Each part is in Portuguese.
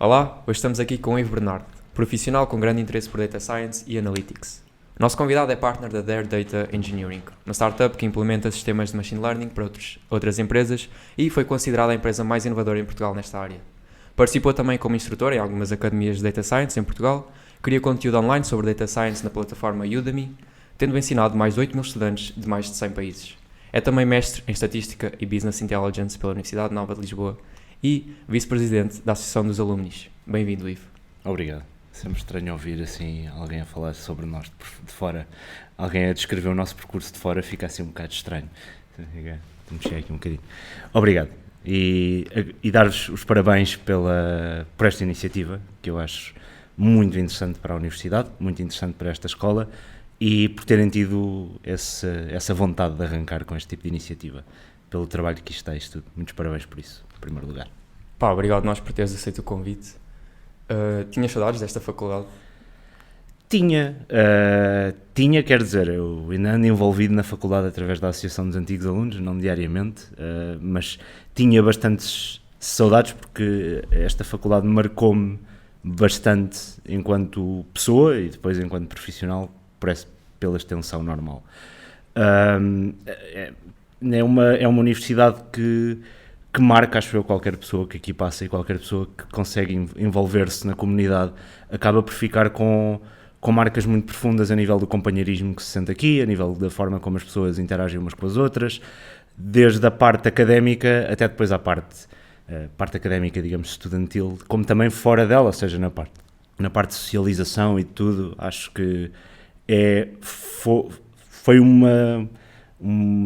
Olá, hoje estamos aqui com o Ivo Bernardo, profissional com grande interesse por Data Science e Analytics. O nosso convidado é partner da Dare Data Engineering, uma startup que implementa sistemas de machine learning para outras empresas e foi considerada a empresa mais inovadora em Portugal nesta área. Participou também como instrutor em algumas academias de Data Science em Portugal, cria conteúdo online sobre Data Science na plataforma Udemy, tendo ensinado mais de 8 mil estudantes de mais de 100 países. É também mestre em Estatística e Business Intelligence pela Universidade Nova de Lisboa e vice-presidente da Associação dos Alumnis. Bem-vindo, Ivo. Obrigado. Sempre estranho ouvir assim alguém a falar sobre nós de fora. Alguém a descrever o nosso percurso de fora fica assim um bocado estranho. Vamos chegar aqui um bocadinho. Obrigado. E dar-vos os parabéns por esta iniciativa, que eu acho muito interessante para a universidade, muito interessante para esta escola e por terem tido essa vontade de arrancar com este tipo de iniciativa, pelo trabalho que isto está isto tudo. Muitos parabéns por isso, em primeiro lugar. Obrigado nós por teres aceito o convite. Tinhas saudades desta faculdade? Tinha, quer dizer, eu ainda ando envolvido na faculdade através da Associação dos Antigos Alunos, não diariamente, mas tinha bastantes saudades porque esta faculdade marcou-me bastante enquanto pessoa e depois enquanto profissional, pela extensão normal. É uma universidade que marca, acho eu, qualquer pessoa que aqui passa e qualquer pessoa que consegue envolver-se na comunidade acaba por ficar com marcas muito profundas a nível do companheirismo que se sente aqui, a nível da forma como as pessoas interagem umas com as outras, desde a parte académica até depois à parte académica, digamos, estudantil, como também fora dela, ou seja, na parte de socialização e tudo. Acho que foi uma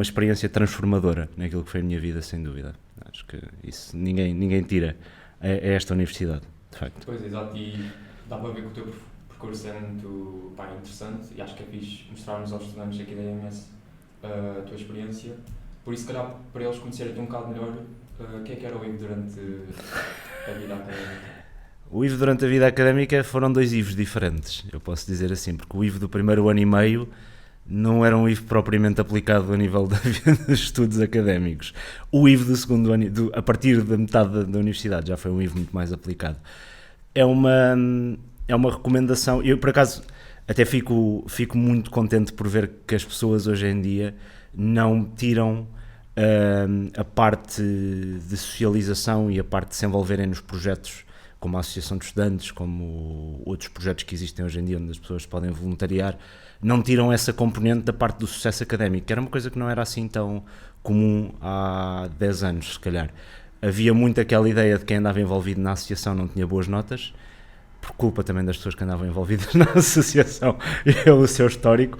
experiência transformadora naquilo que foi a minha vida, sem dúvida. Acho que isso ninguém tira a esta universidade, de facto. Pois, exato, e dá para ver que o teu percurso é muito interessante e acho que é fixe mostrarmos aos estudantes aqui da EMS a tua experiência. Por isso, se calhar, para eles conhecerem-te um bocado melhor, o que era o Ivo durante a vida académica? O Ivo durante a vida académica foram dois Ivos diferentes, eu posso dizer assim, porque o Ivo do primeiro ano e meio não era um Ivo propriamente aplicado a nível dos estudos académicos. O Ivo do segundo ano, a partir da metade da universidade, já foi um Ivo muito mais aplicado. É uma recomendação. Eu, por acaso, até fico muito contente por ver que as pessoas hoje em dia não tiram a parte de socialização e a parte de se envolverem nos projetos, como a Associação de Estudantes, como outros projetos que existem hoje em dia, onde as pessoas podem voluntariar, não tiram essa componente da parte do sucesso académico, que era uma coisa que não era assim tão comum há 10 anos, se calhar. Havia muito aquela ideia de quem andava envolvido na associação não tinha boas notas, por culpa também das pessoas que andavam envolvidas na associação e o seu histórico.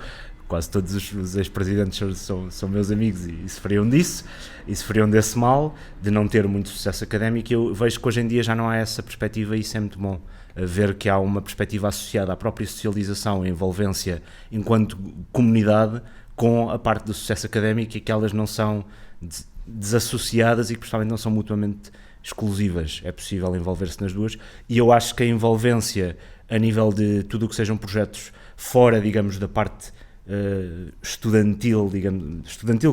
Quase todos os ex-presidentes são meus amigos e sofriam disso, e sofriam desse mal, de não ter muito sucesso académico. Eu vejo que hoje em dia já não há essa perspectiva e isso é muito bom, ver que há uma perspectiva associada à própria socialização e envolvência enquanto comunidade com a parte do sucesso académico e que elas não são desassociadas e que principalmente não são mutuamente exclusivas. É possível envolver-se nas duas e eu acho que a envolvência a nível de tudo o que sejam projetos fora, digamos, da parte estudantil,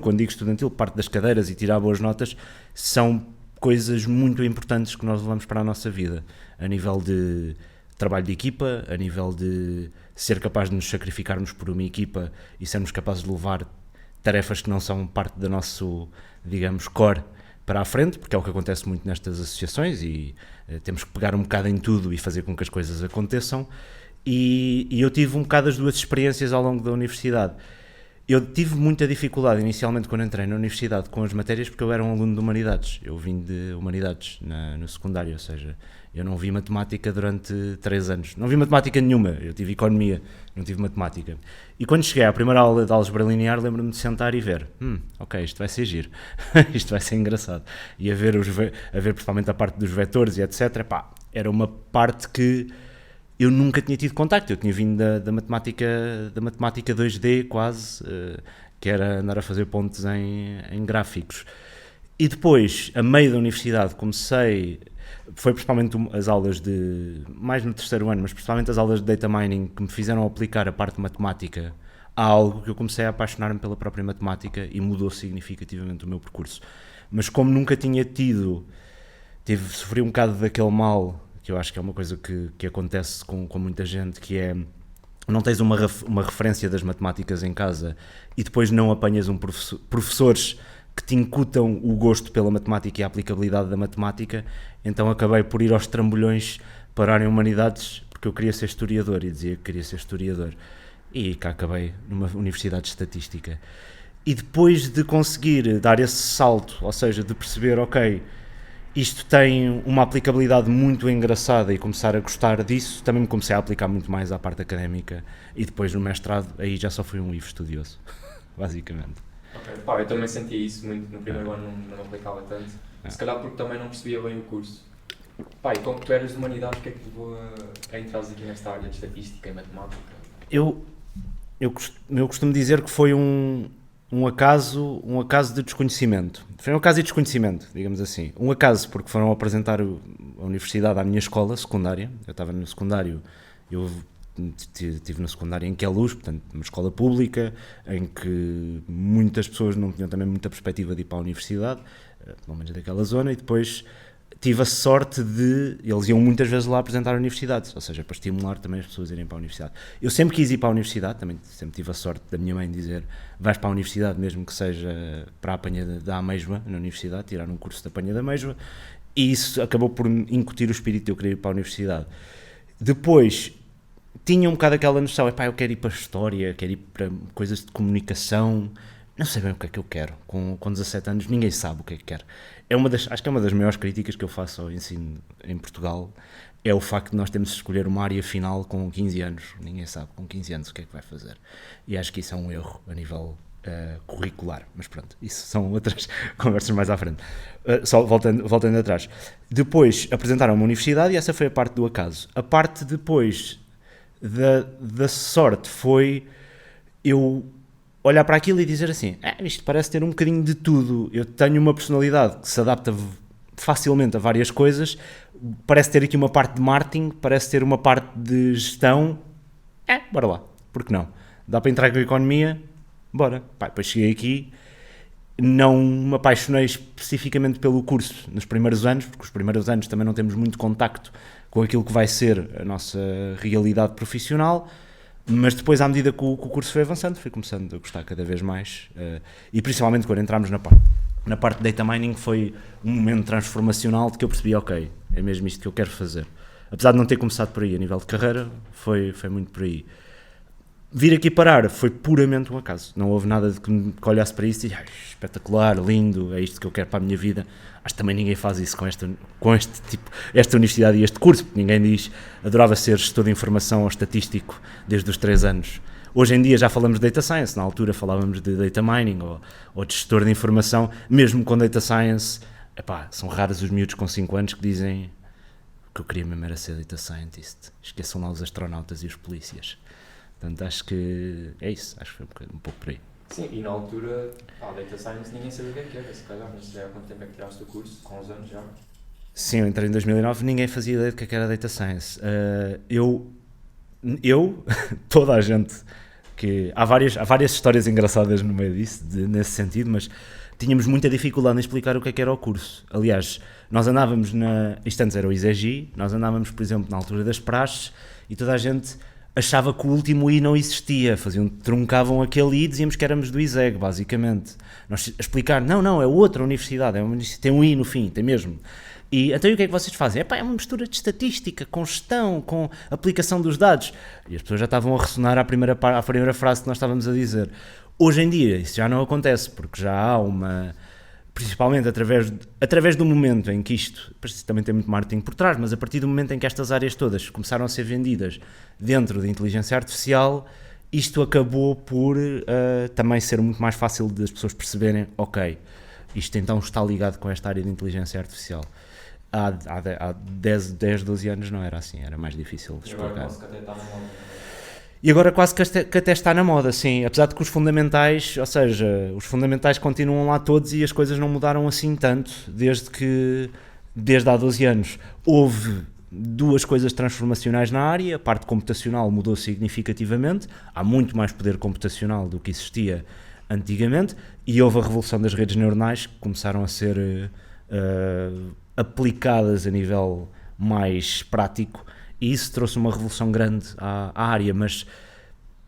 quando digo estudantil, parte das cadeiras e tirar boas notas, são coisas muito importantes que nós levamos para a nossa vida, a nível de trabalho de equipa, a nível de ser capaz de nos sacrificarmos por uma equipa e sermos capazes de levar tarefas que não são parte do nosso, digamos, core para a frente, porque é o que acontece muito nestas associações e temos que pegar um bocado em tudo e fazer com que as coisas aconteçam. E eu tive um bocado as duas experiências ao longo da universidade. Eu tive muita dificuldade inicialmente quando entrei na universidade com as matérias porque eu era um aluno de Humanidades. Eu vim de Humanidades no secundário, ou seja, eu não vi matemática durante 3 anos. Não vi matemática nenhuma, eu tive Economia, não tive matemática. E quando cheguei à primeira aula de álgebra linear, lembro-me de sentar e ver, ok, isto vai ser giro, isto vai ser engraçado. E a ver principalmente a parte dos vetores e etc. Era uma parte que eu nunca tinha tido contacto. Eu tinha vindo da matemática 2D quase, que era andar a fazer pontes em gráficos. E depois, a meio da universidade, foi principalmente as aulas mais no terceiro ano, mas principalmente as aulas de data mining que me fizeram aplicar a parte de matemática a algo que eu comecei a apaixonar-me pela própria matemática e mudou significativamente o meu percurso. Mas como nunca tinha sofri um bocado daquele mal que eu acho que é uma coisa que acontece com muita gente, que é, não tens uma referência das matemáticas em casa e depois não apanhas professores que te incutam o gosto pela matemática e a aplicabilidade da matemática. Então acabei por ir aos trambolhões parar em humanidades, porque eu queria ser historiador e dizia que queria ser historiador. E cá acabei numa universidade de estatística. E depois de conseguir dar esse salto, ou seja, de perceber, ok, isto tem uma aplicabilidade muito engraçada e começar a gostar disso, também me comecei a aplicar muito mais à parte académica e depois no mestrado, aí já só fui um IVE estudioso, basicamente. Ok, pá, eu também senti isso muito no primeiro ano, não aplicava tanto, se calhar porque também não percebia bem o curso. Pá, e como tu eras de humanidades, o que é que te levou a entrares aqui nesta área de estatística e matemática? Eu costumo dizer que foi um acaso de desconhecimento. Foi um acaso de desconhecimento, digamos assim. Um acaso porque foram apresentar a universidade à minha escola secundária. Eu estava no secundário, eu estive no secundário em Queluz, portanto, uma escola pública, em que muitas pessoas não tinham também muita perspectiva de ir para a universidade, pelo menos daquela zona, e depois tive a sorte de... Eles iam muitas vezes lá apresentar universidades, ou seja, para estimular também as pessoas a irem para a universidade. Eu sempre quis ir para a universidade, também sempre tive a sorte da minha mãe dizer vais para a universidade, mesmo que seja para a apanha da amêijoa na universidade, tirar um curso de apanha da amêijoa, e isso acabou por incutir o espírito de eu querer ir para a universidade. Depois, tinha um bocado aquela noção, eu quero ir para a história, quero ir para coisas de comunicação, não sei bem o que é que eu quero. Com 17 anos ninguém sabe o que é que quer. Acho que é uma das maiores críticas que eu faço ao ensino em Portugal, é o facto de nós termos de escolher uma área final com 15 anos. Ninguém sabe com 15 anos o que é que vai fazer. E acho que isso é um erro a nível curricular. Mas pronto, isso são outras conversas mais à frente. Só voltando atrás. Depois apresentaram uma universidade e essa foi a parte do acaso. A parte depois da sorte foi eu olhar para aquilo e dizer assim, isto parece ter um bocadinho de tudo, eu tenho uma personalidade que se adapta facilmente a várias coisas, parece ter aqui uma parte de marketing, parece ter uma parte de gestão, bora lá, porque não? Dá para entrar com a economia? Bora. Depois cheguei aqui, não me apaixonei especificamente pelo curso nos primeiros anos, porque os primeiros anos também não temos muito contacto com aquilo que vai ser a nossa realidade profissional, mas depois, à medida que o curso foi avançando, fui começando a gostar cada vez mais, e principalmente quando entramos na parte de data mining, foi um momento transformacional de que eu percebi, ok, é mesmo isto que eu quero fazer. Apesar de não ter começado por aí, a nível de carreira, foi muito por aí. Vir aqui parar foi puramente um acaso, não houve nada de que olhasse para isso e espetacular, lindo, é isto que eu quero para a minha vida. Acho que também ninguém faz isso com esta universidade e este curso, porque ninguém diz, adorava ser gestor de informação ou estatístico desde os 3 anos. Hoje em dia já falamos de data science, na altura falávamos de data mining ou de gestor de informação, mesmo com data science, são raros os miúdos com 5 anos que dizem que eu queria mesmo era ser data scientist, esqueçam lá os astronautas e os polícias. Portanto, acho que é isso, acho que foi um pouco por aí. Sim, e na altura, Data Science ninguém sabia o que era, se calhar, mas já há quanto tempo é que tiraste o curso? Com uns anos já? Sim, eu entrei em 2009, ninguém fazia ideia do que era Data Science. Toda a gente, que há várias histórias engraçadas no meio disso, nesse sentido, mas tínhamos muita dificuldade em explicar o que era o curso. Aliás, nós andávamos isto antes era o ISEGI, nós andávamos, por exemplo, na altura das praxes, e toda a gente achava que o último I não existia, truncavam aquele I e dizíamos que éramos do ISEG, basicamente. Nós explicar, não, é outra universidade, tem um I no fim, tem mesmo. E então o que é que vocês fazem? É uma mistura de estatística, com gestão, com aplicação dos dados. E as pessoas já estavam a ressonar à primeira frase que nós estávamos a dizer. Hoje em dia isso já não acontece, porque já há principalmente através do momento em que isto também tem muito marketing por trás, mas a partir do momento em que estas áreas todas começaram a ser vendidas dentro da inteligência artificial, isto acabou por também ser muito mais fácil das pessoas perceberem, ok, isto então está ligado com esta área de inteligência artificial. Há 10, 12 anos não era assim, era mais difícil de explicar. E agora quase que até está na moda, sim, apesar de que os fundamentais, ou seja, os fundamentais continuam lá todos e as coisas não mudaram assim tanto desde há 12 anos. Houve 2 coisas transformacionais na área, a parte computacional mudou significativamente, há muito mais poder computacional do que existia antigamente, e houve a revolução das redes neuronais que começaram a ser aplicadas a nível mais prático, e isso trouxe uma revolução grande à área, mas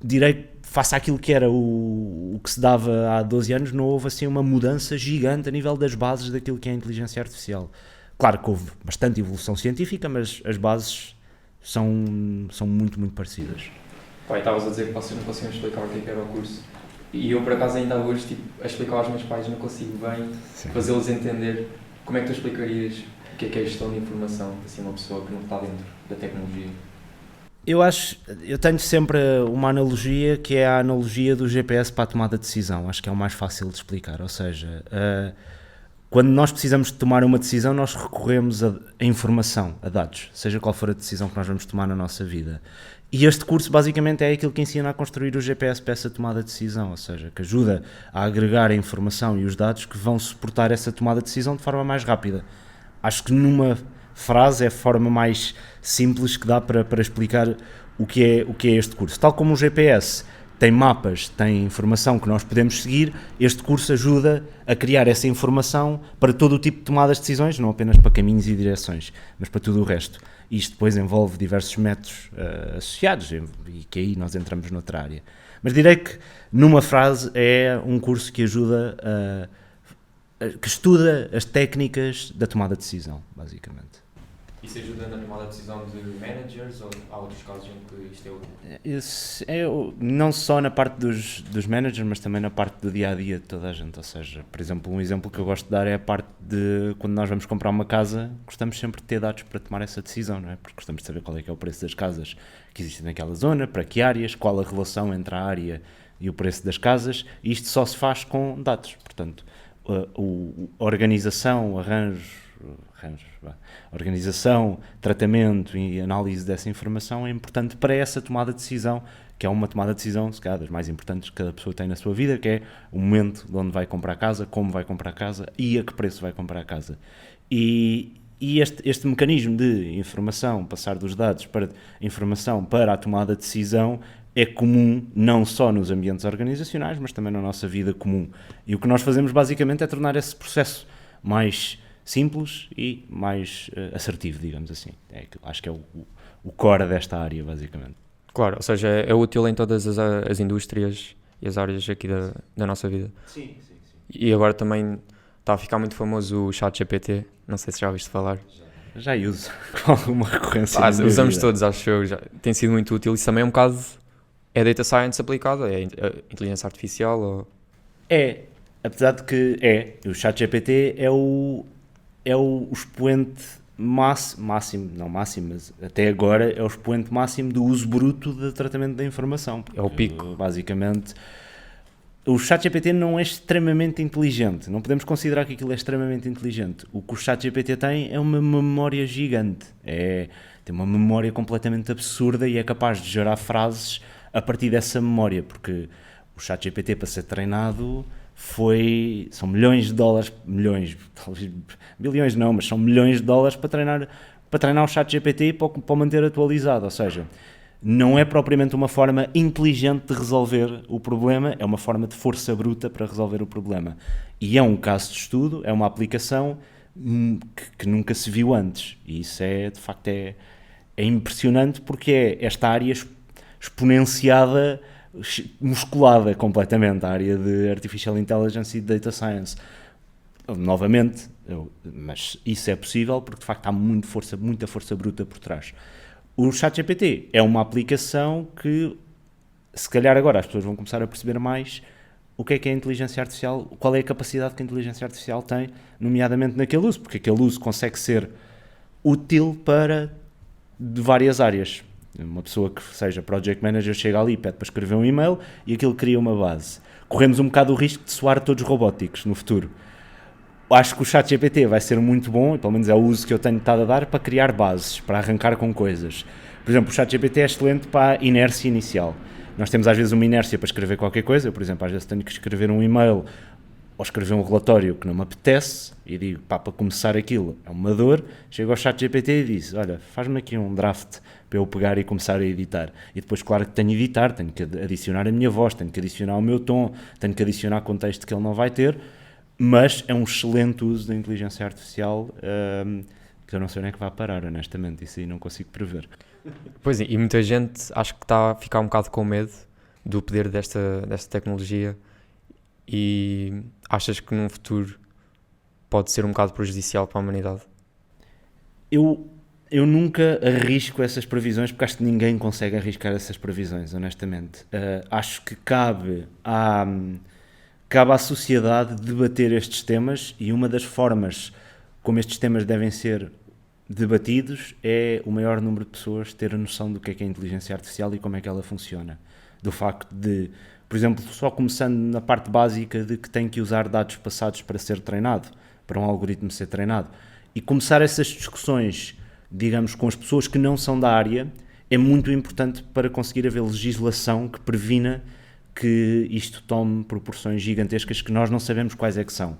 direi que face àquilo que era o que se dava há 12 anos, não houve assim uma mudança gigante a nível das bases daquilo que é a inteligência artificial. Claro que houve bastante evolução científica, mas as bases são muito, muito parecidas. Pai, estavas a dizer que vocês não conseguiam explicar o que era o curso. E eu, por acaso, ainda hoje, a explicar aos meus pais, não consigo bem fazê-los entender. Como é que tu explicarias o que é a gestão de informação, assim, uma pessoa que não está dentro da tecnologia? Eu tenho sempre uma analogia, que é a analogia do GPS para a tomada de decisão. Acho que é o mais fácil de explicar. Ou seja, quando nós precisamos de tomar uma decisão, nós recorremos a informação, a dados, seja qual for a decisão que nós vamos tomar na nossa vida. E este curso basicamente é aquilo que ensina a construir o GPS para essa tomada de decisão, ou seja, que ajuda a agregar a informação e os dados que vão suportar essa tomada de decisão de forma mais rápida. Acho que numa frase é a forma mais simples que dá para explicar o que é este curso. Tal como o GPS tem mapas, tem informação que nós podemos seguir, este curso ajuda a criar essa informação para todo o tipo de tomadas de decisões, não apenas para caminhos e direções, mas para tudo o resto. Isto depois envolve diversos métodos associados, e que aí nós entramos noutra área. Mas direi que, numa frase, é um curso que ajuda que estuda as técnicas da tomada de decisão, basicamente. Isso ajuda na tomada de decisão de managers ou há outros casos em que isto é útil? Isso não só na parte dos managers, mas também na parte do dia-a-dia de toda a gente. Ou seja, por exemplo, um exemplo que eu gosto de dar é a parte de quando nós vamos comprar uma casa, gostamos sempre de ter dados para tomar essa decisão, não é? Porque gostamos de saber qual é que é o preço das casas que existem naquela zona, para que áreas, qual a relação entre a área e o preço das casas, e isto só se faz com dados. Portanto, a organização, organização, tratamento e análise dessa informação é importante para essa tomada de decisão, que é uma tomada de decisão, se calhar, das mais importantes que cada pessoa tem na sua vida, que é o momento de onde vai comprar a casa, como vai comprar a casa e a que preço vai comprar a casa. E este mecanismo de informação, passar dos dados para informação para a tomada de decisão, é comum não só nos ambientes organizacionais, mas também na nossa vida comum. E o que nós fazemos basicamente é tornar esse processo mais simples e mais assertivo, digamos assim. Acho que é o core desta área, basicamente. Claro, ou seja, é útil em todas as indústrias e as áreas aqui da nossa vida. Sim. E agora também está a ficar muito famoso o ChatGPT, não sei se já ouviste falar. Já uso com alguma recorrência. Usamos todos, acho eu, tem sido muito útil. Isso também é um bocado, é data science aplicada, é inteligência artificial? Ou... Apesar de que o ChatGPT é o expoente máximo, mas até agora é o expoente máximo do uso bruto de tratamento da informação. É o pico. Basicamente, o ChatGPT não é extremamente inteligente, não podemos considerar que aquilo é extremamente inteligente. O que o ChatGPT tem é uma memória gigante, tem uma memória completamente absurda e é capaz de gerar frases a partir dessa memória, porque o ChatGPT, para ser treinado, são milhões de dólares, talvez bilhões não, mas são milhões de dólares para treinar o ChatGPT e para o manter atualizado. Ou seja, não é propriamente uma forma inteligente de resolver o problema, é uma forma de força bruta para resolver o problema. E é um caso de estudo, é uma aplicação que nunca se viu antes. E isso de facto é impressionante, porque é esta área exponenciada, musculada completamente, a área de Artificial Intelligence e de Data Science. Novamente, mas isso é possível porque de facto há muita força bruta por trás. O ChatGPT é uma aplicação que, se calhar agora as pessoas vão começar a perceber mais o que é a inteligência artificial, qual é a capacidade que a inteligência artificial tem, nomeadamente naquele uso, porque aquele uso consegue ser útil para de várias áreas. Uma pessoa que seja project manager chega ali e pede para escrever um e-mail e aquilo cria uma base. Corremos um bocado o risco de soar todos robóticos no futuro. Acho que o ChatGPT vai ser muito bom, e pelo menos é o uso que eu tenho estado a dar, para criar bases, para arrancar com coisas. Por exemplo, o ChatGPT é excelente para a inércia inicial. Nós temos às vezes uma inércia para escrever qualquer coisa. Eu, por exemplo, às vezes tenho que escrever um e-mail ou escrever um relatório que não me apetece e digo, para começar aquilo é uma dor. Chego ao ChatGPT e diz, olha, faz-me aqui um draft para eu pegar e começar a editar. E depois, claro que tenho de editar, tenho que adicionar a minha voz, tenho que adicionar o meu tom, tenho que adicionar contexto que ele não vai ter, mas é um excelente uso da inteligência artificial que eu não sei onde é que vai parar, honestamente, isso aí não consigo prever. Pois é, e muita gente acho que está a ficar um bocado com medo do poder desta tecnologia e achas que num futuro pode ser um bocado prejudicial para a humanidade? Eu nunca arrisco essas previsões porque acho que ninguém consegue arriscar essas previsões, honestamente. Acho que cabe à sociedade debater estes temas e uma das formas como estes temas devem ser debatidos é o maior número de pessoas ter a noção do que é a inteligência artificial e como é que ela funciona. Do facto de, por exemplo, só começando na parte básica de que tem que usar dados passados para ser treinado, para um algoritmo ser treinado. E começar essas discussões, digamos, com as pessoas que não são da área, é muito importante para conseguir haver legislação que previna que isto tome proporções gigantescas que nós não sabemos quais é que são.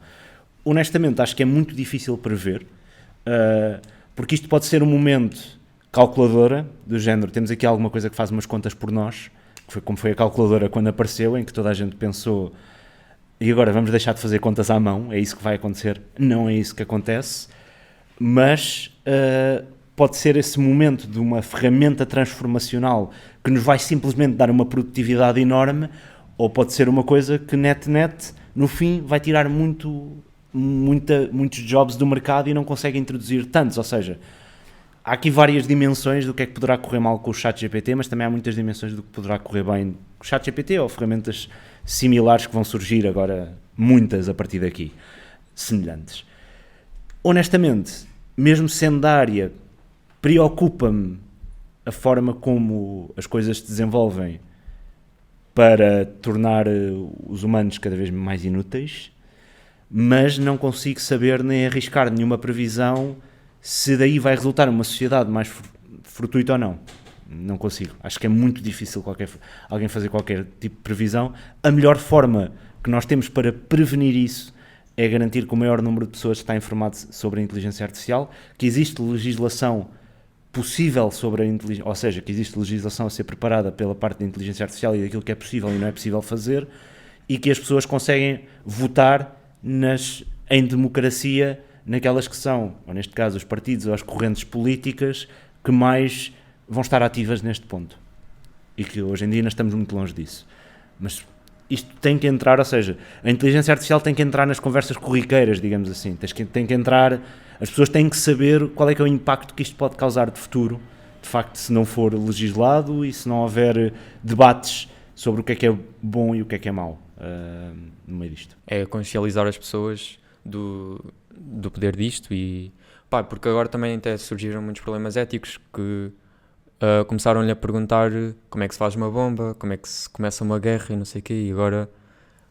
Honestamente, acho que é muito difícil prever, porque isto pode ser um momento calculadora, do género, temos aqui alguma coisa que faz umas contas por nós, que foi como foi a calculadora quando apareceu, em que toda a gente pensou, e agora vamos deixar de fazer contas à mão, é isso que vai acontecer? Não é isso que acontece, mas pode ser esse momento de uma ferramenta transformacional que nos vai simplesmente dar uma produtividade enorme, ou pode ser uma coisa que no fim vai tirar muitos jobs do mercado e não consegue introduzir tantos, ou seja, há aqui várias dimensões do que é que poderá correr mal com o ChatGPT, mas também há muitas dimensões do que poderá correr bem com o ChatGPT ou ferramentas similares que vão surgir agora, muitas a partir daqui, semelhantes. Honestamente, mesmo sendo da área, preocupa-me a forma como as coisas se desenvolvem para tornar os humanos cada vez mais inúteis, mas não consigo saber nem arriscar nenhuma previsão se daí vai resultar uma sociedade mais fortuita ou não. Não consigo. Acho que é muito difícil alguém fazer qualquer tipo de previsão. A melhor forma que nós temos para prevenir isso é garantir que o maior número de pessoas está informado sobre a inteligência artificial, que existe legislação possível sobre a inteligência, ou seja, que existe legislação a ser preparada pela parte da inteligência artificial e daquilo que é possível e não é possível fazer, e que as pessoas conseguem votar em democracia naquelas que são, ou neste caso os partidos ou as correntes políticas que mais vão estar ativas neste ponto. E que hoje em dia ainda estamos muito longe disso. Mas isto tem que entrar, ou seja, a inteligência artificial tem que entrar nas conversas corriqueiras, digamos assim. Tem que entrar, as pessoas têm que saber qual é que é o impacto que isto pode causar de futuro, de facto, se não for legislado e se não houver debates sobre o que é bom e o que é mau no meio disto. É consciencializar as pessoas do poder disto e porque agora também até surgiram muitos problemas éticos que começaram-lhe a perguntar como é que se faz uma bomba, como é que se começa uma guerra e não sei o quê, e agora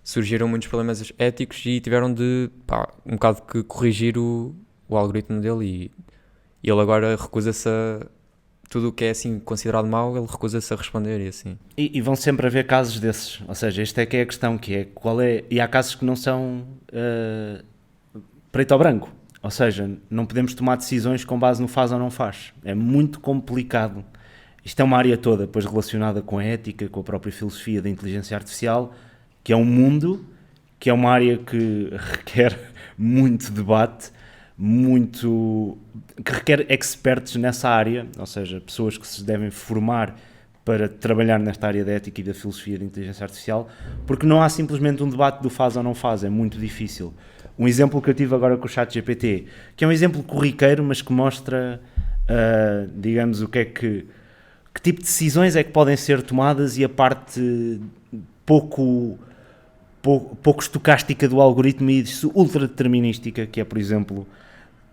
surgiram muitos problemas éticos e tiveram de um bocado que corrigir o algoritmo dele e ele agora recusa-se a tudo o que é assim considerado mau, ele recusa-se a responder e assim. E vão sempre haver casos desses, ou seja, esta é que é a questão, e há casos que não são preto ou branco, ou seja, não podemos tomar decisões com base no faz ou não faz, é muito complicado. Isto é uma área toda, depois relacionada com a ética, com a própria filosofia da inteligência artificial, que é um mundo, que é uma área que requer muito debate, que requer experts nessa área, ou seja, pessoas que se devem formar para trabalhar nesta área da ética e da filosofia da inteligência artificial, porque não há simplesmente um debate do faz ou não faz, é muito difícil. Um exemplo que eu tive agora com o ChatGPT, que é um exemplo corriqueiro, mas que mostra, digamos, que tipo de decisões é que podem ser tomadas e a parte pouco estocástica do algoritmo e ultradeterminística, que é, por exemplo,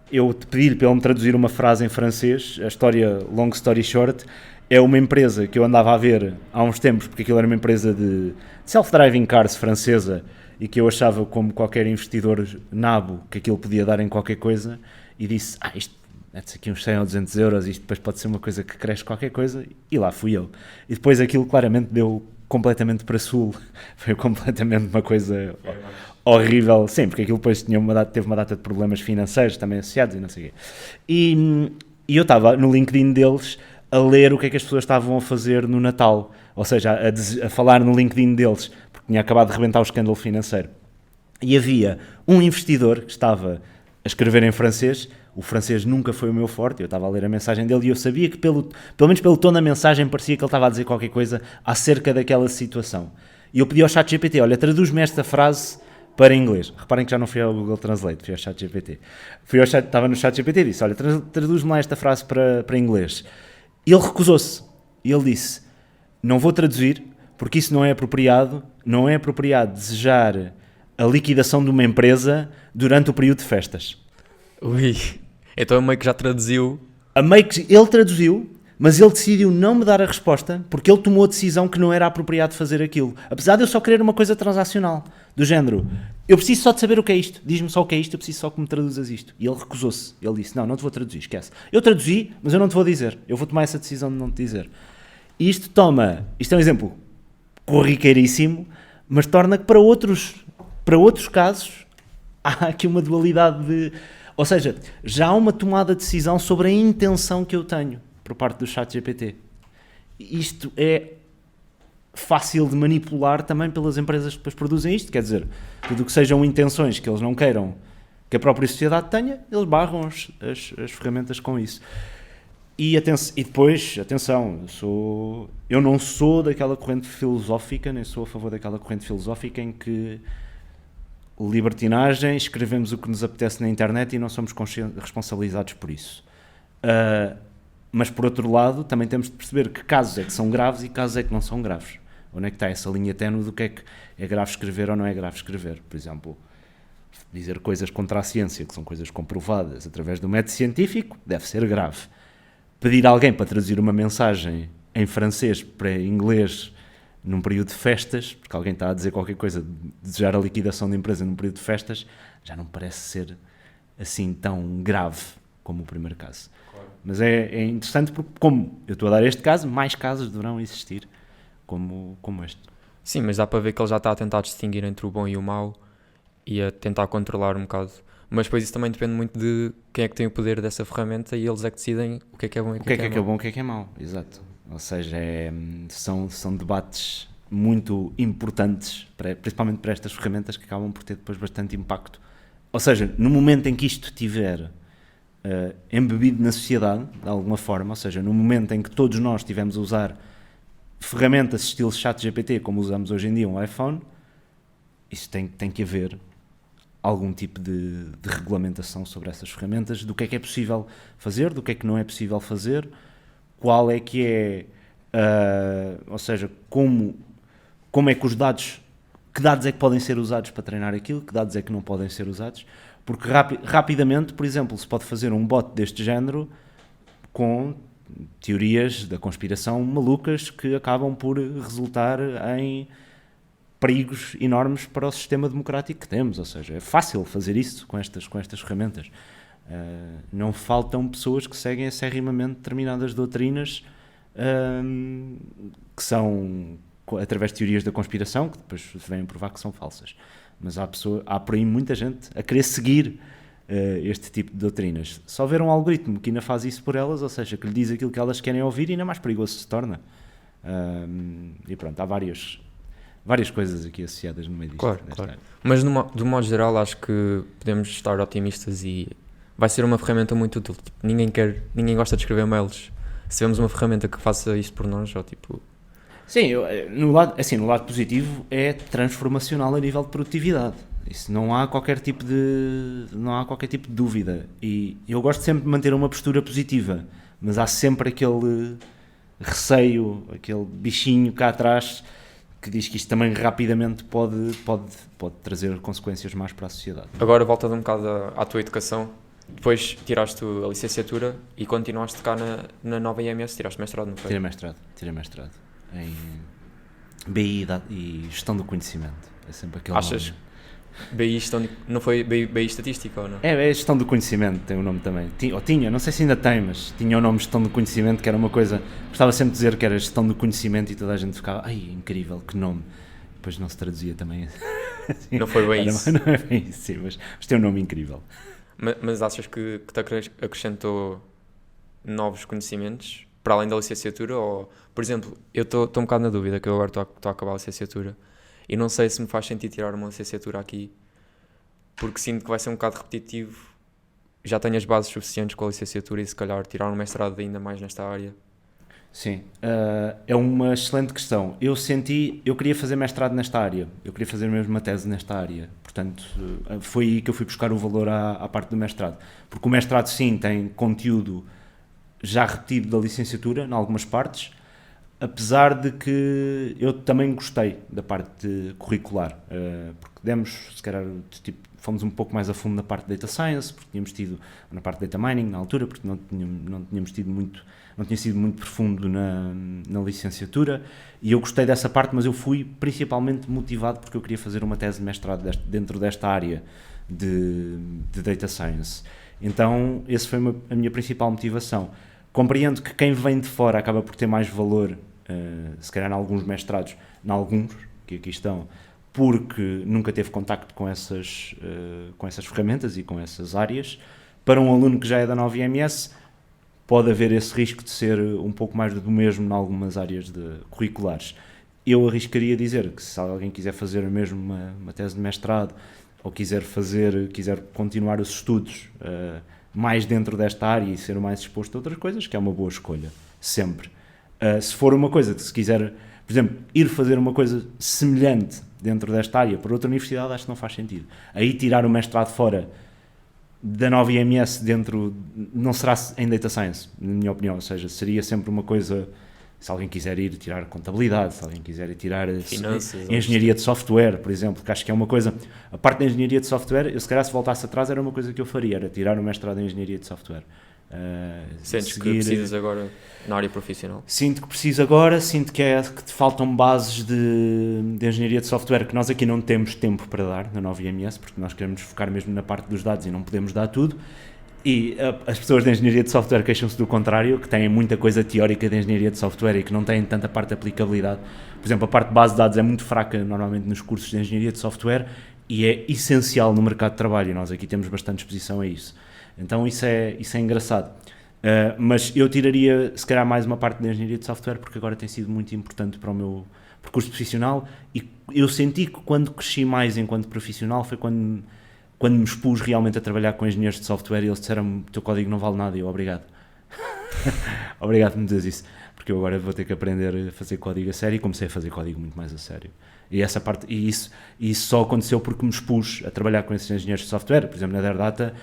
eu pedi-lhe para ele me traduzir uma frase em francês, a história long story short, é uma empresa que eu andava a ver há uns tempos, porque aquilo era uma empresa de self-driving cars francesa e que eu achava, como qualquer investidor nabo, que aquilo podia dar em qualquer coisa, e disse, isto mete-se aqui uns 100 ou 200 euros, isto depois pode ser uma coisa que cresce qualquer coisa, e lá fui eu. E depois aquilo claramente deu completamente para sul, foi completamente uma coisa horrível, sim, porque aquilo depois teve uma data de problemas financeiros também associados e não sei o quê. E eu estava no LinkedIn deles a ler o que é que as pessoas estavam a fazer no Natal, ou seja, a falar no LinkedIn deles, porque tinha acabado de rebentar o escândalo financeiro. E havia um investidor que estava a escrever em francês, O francês nunca foi o meu forte, eu estava a ler a mensagem dele e eu sabia que, pelo menos pelo tom da mensagem, parecia que ele estava a dizer qualquer coisa acerca daquela situação. E eu pedi ao ChatGPT, olha, traduz-me esta frase para inglês. Reparem que já não fui ao Google Translate, fui ao ChatGPT. Estava no ChatGPT e disse, olha, traduz-me lá esta frase para inglês. E ele recusou-se. E ele disse, não vou traduzir, porque isso não é apropriado desejar a liquidação de uma empresa durante o período de festas. Ui, então meio que já traduziu. Ele traduziu, mas ele decidiu não me dar a resposta porque ele tomou a decisão que não era apropriado fazer aquilo. Apesar de eu só querer uma coisa transacional, do género, eu preciso só de saber o que é isto, diz-me só o que é isto, eu preciso só que me traduzas isto. E ele recusou-se, ele disse, não te vou traduzir, esquece. Eu traduzi, mas eu não te vou dizer, eu vou tomar essa decisão de não te dizer. E isto é um exemplo corriqueiríssimo, mas torna que para outros casos há aqui uma dualidade de... Ou seja, já há uma tomada de decisão sobre a intenção que eu tenho por parte do ChatGPT. Isto é fácil de manipular também pelas empresas que depois produzem isto, quer dizer, tudo o que sejam intenções que eles não queiram que a própria sociedade tenha, eles barram as ferramentas com isso. E depois, atenção, eu não sou daquela corrente filosófica, nem sou a favor daquela corrente filosófica em que libertinagem, escrevemos o que nos apetece na internet e não somos responsabilizados por isso. Mas, por outro lado, também temos de perceber que casos é que são graves e casos é que não são graves. Onde é que está essa linha ténue do que é grave escrever ou não é grave escrever? Por exemplo, dizer coisas contra a ciência, que são coisas comprovadas através do método científico, deve ser grave. Pedir a alguém para traduzir uma mensagem em francês para inglês num período de festas, porque alguém está a dizer qualquer coisa de desejar a liquidação da empresa num período de festas, já não parece ser assim tão grave como o primeiro caso. Claro. Mas é interessante porque, como eu estou a dar este caso, mais casos deverão existir como este. Sim, mas dá para ver que ele já está a tentar distinguir entre o bom e o mau e a tentar controlar um bocado. Mas depois isso também depende muito de quem é que tem o poder dessa ferramenta e eles é que decidem o que é bom e o que é bom e o que é mau. Exato. Ou seja, são debates muito importantes, principalmente para estas ferramentas que acabam por ter depois bastante impacto. Ou seja, no momento em que isto estiver embebido na sociedade, de alguma forma, ou seja, no momento em que todos nós estivermos a usar ferramentas estilo ChatGPT, como usamos hoje em dia um iPhone, isso tem que haver algum tipo de regulamentação sobre essas ferramentas, do que é possível fazer, do que é que não é possível fazer, qual é que é, ou seja, como é que os dados, que dados é que podem ser usados para treinar aquilo, que dados é que não podem ser usados, porque rapidamente, por exemplo, se pode fazer um bot deste género com teorias da conspiração malucas que acabam por resultar em perigos enormes para o sistema democrático que temos, ou seja, é fácil fazer isso com estas ferramentas. Não faltam pessoas que seguem acérrimamente determinadas doutrinas que são através de teorias da conspiração, que depois se vêm provar que são falsas. Mas há por aí muita gente a querer seguir este tipo de doutrinas. Se houver um algoritmo que ainda faz isso por elas, ou seja, que lhe diz aquilo que elas querem ouvir, ainda mais perigoso se torna. E pronto, há várias coisas aqui associadas no meio disto. Claro. Mas de modo geral acho que podemos estar otimistas e vai ser uma ferramenta muito útil. Ninguém gosta de escrever mails. Se tivermos uma ferramenta que faça isto por nós, ou tipo... Sim, no lado positivo é transformacional a nível de produtividade. Isso não há qualquer tipo de dúvida. E eu gosto sempre de manter uma postura positiva, mas há sempre aquele receio, aquele bichinho cá atrás que diz que isto também rapidamente pode trazer consequências más para a sociedade. Agora voltando um bocado à tua educação, depois tiraste a licenciatura e continuaste cá na nova IMS, tiraste mestrado, não foi? Tirei mestrado em BI e Gestão do Conhecimento. É sempre aquele Achas? Nome. BI não foi BI Estatística ou não? É Gestão do Conhecimento, tem o nome também. Tinha, não sei se ainda tem, mas tinha o nome Gestão do Conhecimento, que era uma coisa... Gostava sempre de dizer que era Gestão do Conhecimento e toda a gente ficava, ai, incrível, que nome. Depois não se traduzia também. Assim, não foi bem isso. Não é bem isso, sim, mas tem um nome incrível. Mas achas que te acrescentou novos conhecimentos para além da licenciatura? Ou, por exemplo, eu estou um bocado na dúvida, que eu agora estou a acabar a licenciatura e não sei se me faz sentido tirar uma licenciatura aqui, porque sinto que vai ser um bocado repetitivo já tenho as bases suficientes com a licenciatura e se calhar tirar um mestrado ainda mais nesta área? Sim, é uma excelente questão. Eu queria fazer mestrado nesta área, eu queria fazer mesmo uma tese nesta área, portanto foi aí que eu fui buscar o valor à parte do mestrado, porque o mestrado sim tem conteúdo já repetido da licenciatura, em algumas partes, apesar de que eu também gostei da parte curricular, porque se calhar, fomos um pouco mais a fundo na parte de Data Science, porque tínhamos tido na parte de Data Mining na altura, porque não tinha sido muito profundo na licenciatura, e eu gostei dessa parte, mas eu fui principalmente motivado porque eu queria fazer uma tese de mestrado dentro desta área de Data Science. Então, essa foi a minha principal motivação. Compreendo que quem vem de fora acaba por ter mais valor, se calhar em alguns mestrados, em alguns que aqui estão, porque nunca teve contacto com essas ferramentas e com essas áreas. Para um aluno que já é da nova IMS, pode haver esse risco de ser um pouco mais do mesmo em algumas áreas curriculares. Eu arriscaria dizer que se alguém quiser fazer mesmo uma tese de mestrado ou quiser continuar os estudos mais dentro desta área e ser mais exposto a outras coisas, que é uma boa escolha, sempre. Se for uma coisa que se quiser, por exemplo, ir fazer uma coisa semelhante dentro desta área para outra universidade, acho que não faz sentido. Aí tirar o mestrado fora da nova IMS não será em Data Science, na minha opinião, ou seja, seria sempre uma coisa, se alguém quiser ir tirar contabilidade, se alguém quiser ir tirar finanças, engenharia de software, por exemplo, que acho que é uma coisa, a parte da engenharia de software, eu se calhar se voltasse atrás era uma coisa que eu faria, era tirar o mestrado em engenharia de software. Sentes que precisas agora na área profissional? Sinto que preciso agora, sinto que te faltam bases de engenharia de software que nós aqui não temos tempo para dar na nova IMS, porque nós queremos focar mesmo na parte dos dados e não podemos dar tudo. E as pessoas de engenharia de software queixam-se do contrário, que têm muita coisa teórica de engenharia de software e que não têm tanta parte de aplicabilidade. Por exemplo, a parte de base de dados é muito fraca normalmente nos cursos de engenharia de software e é essencial no mercado de trabalho e nós aqui temos bastante exposição a isso. Então isso é engraçado. Mas eu tiraria se calhar mais uma parte da engenharia de software porque agora tem sido muito importante para o meu percurso profissional e eu senti que quando cresci mais enquanto profissional foi quando me expus realmente a trabalhar com engenheiros de software e eles disseram-me o teu código não vale nada e eu obrigado. Obrigado por me dizer isso, porque eu agora vou ter que aprender a fazer código a sério e comecei a fazer código muito mais a sério. E essa parte, isso só aconteceu porque me expus a trabalhar com esses engenheiros de software. Por exemplo, na Derdata,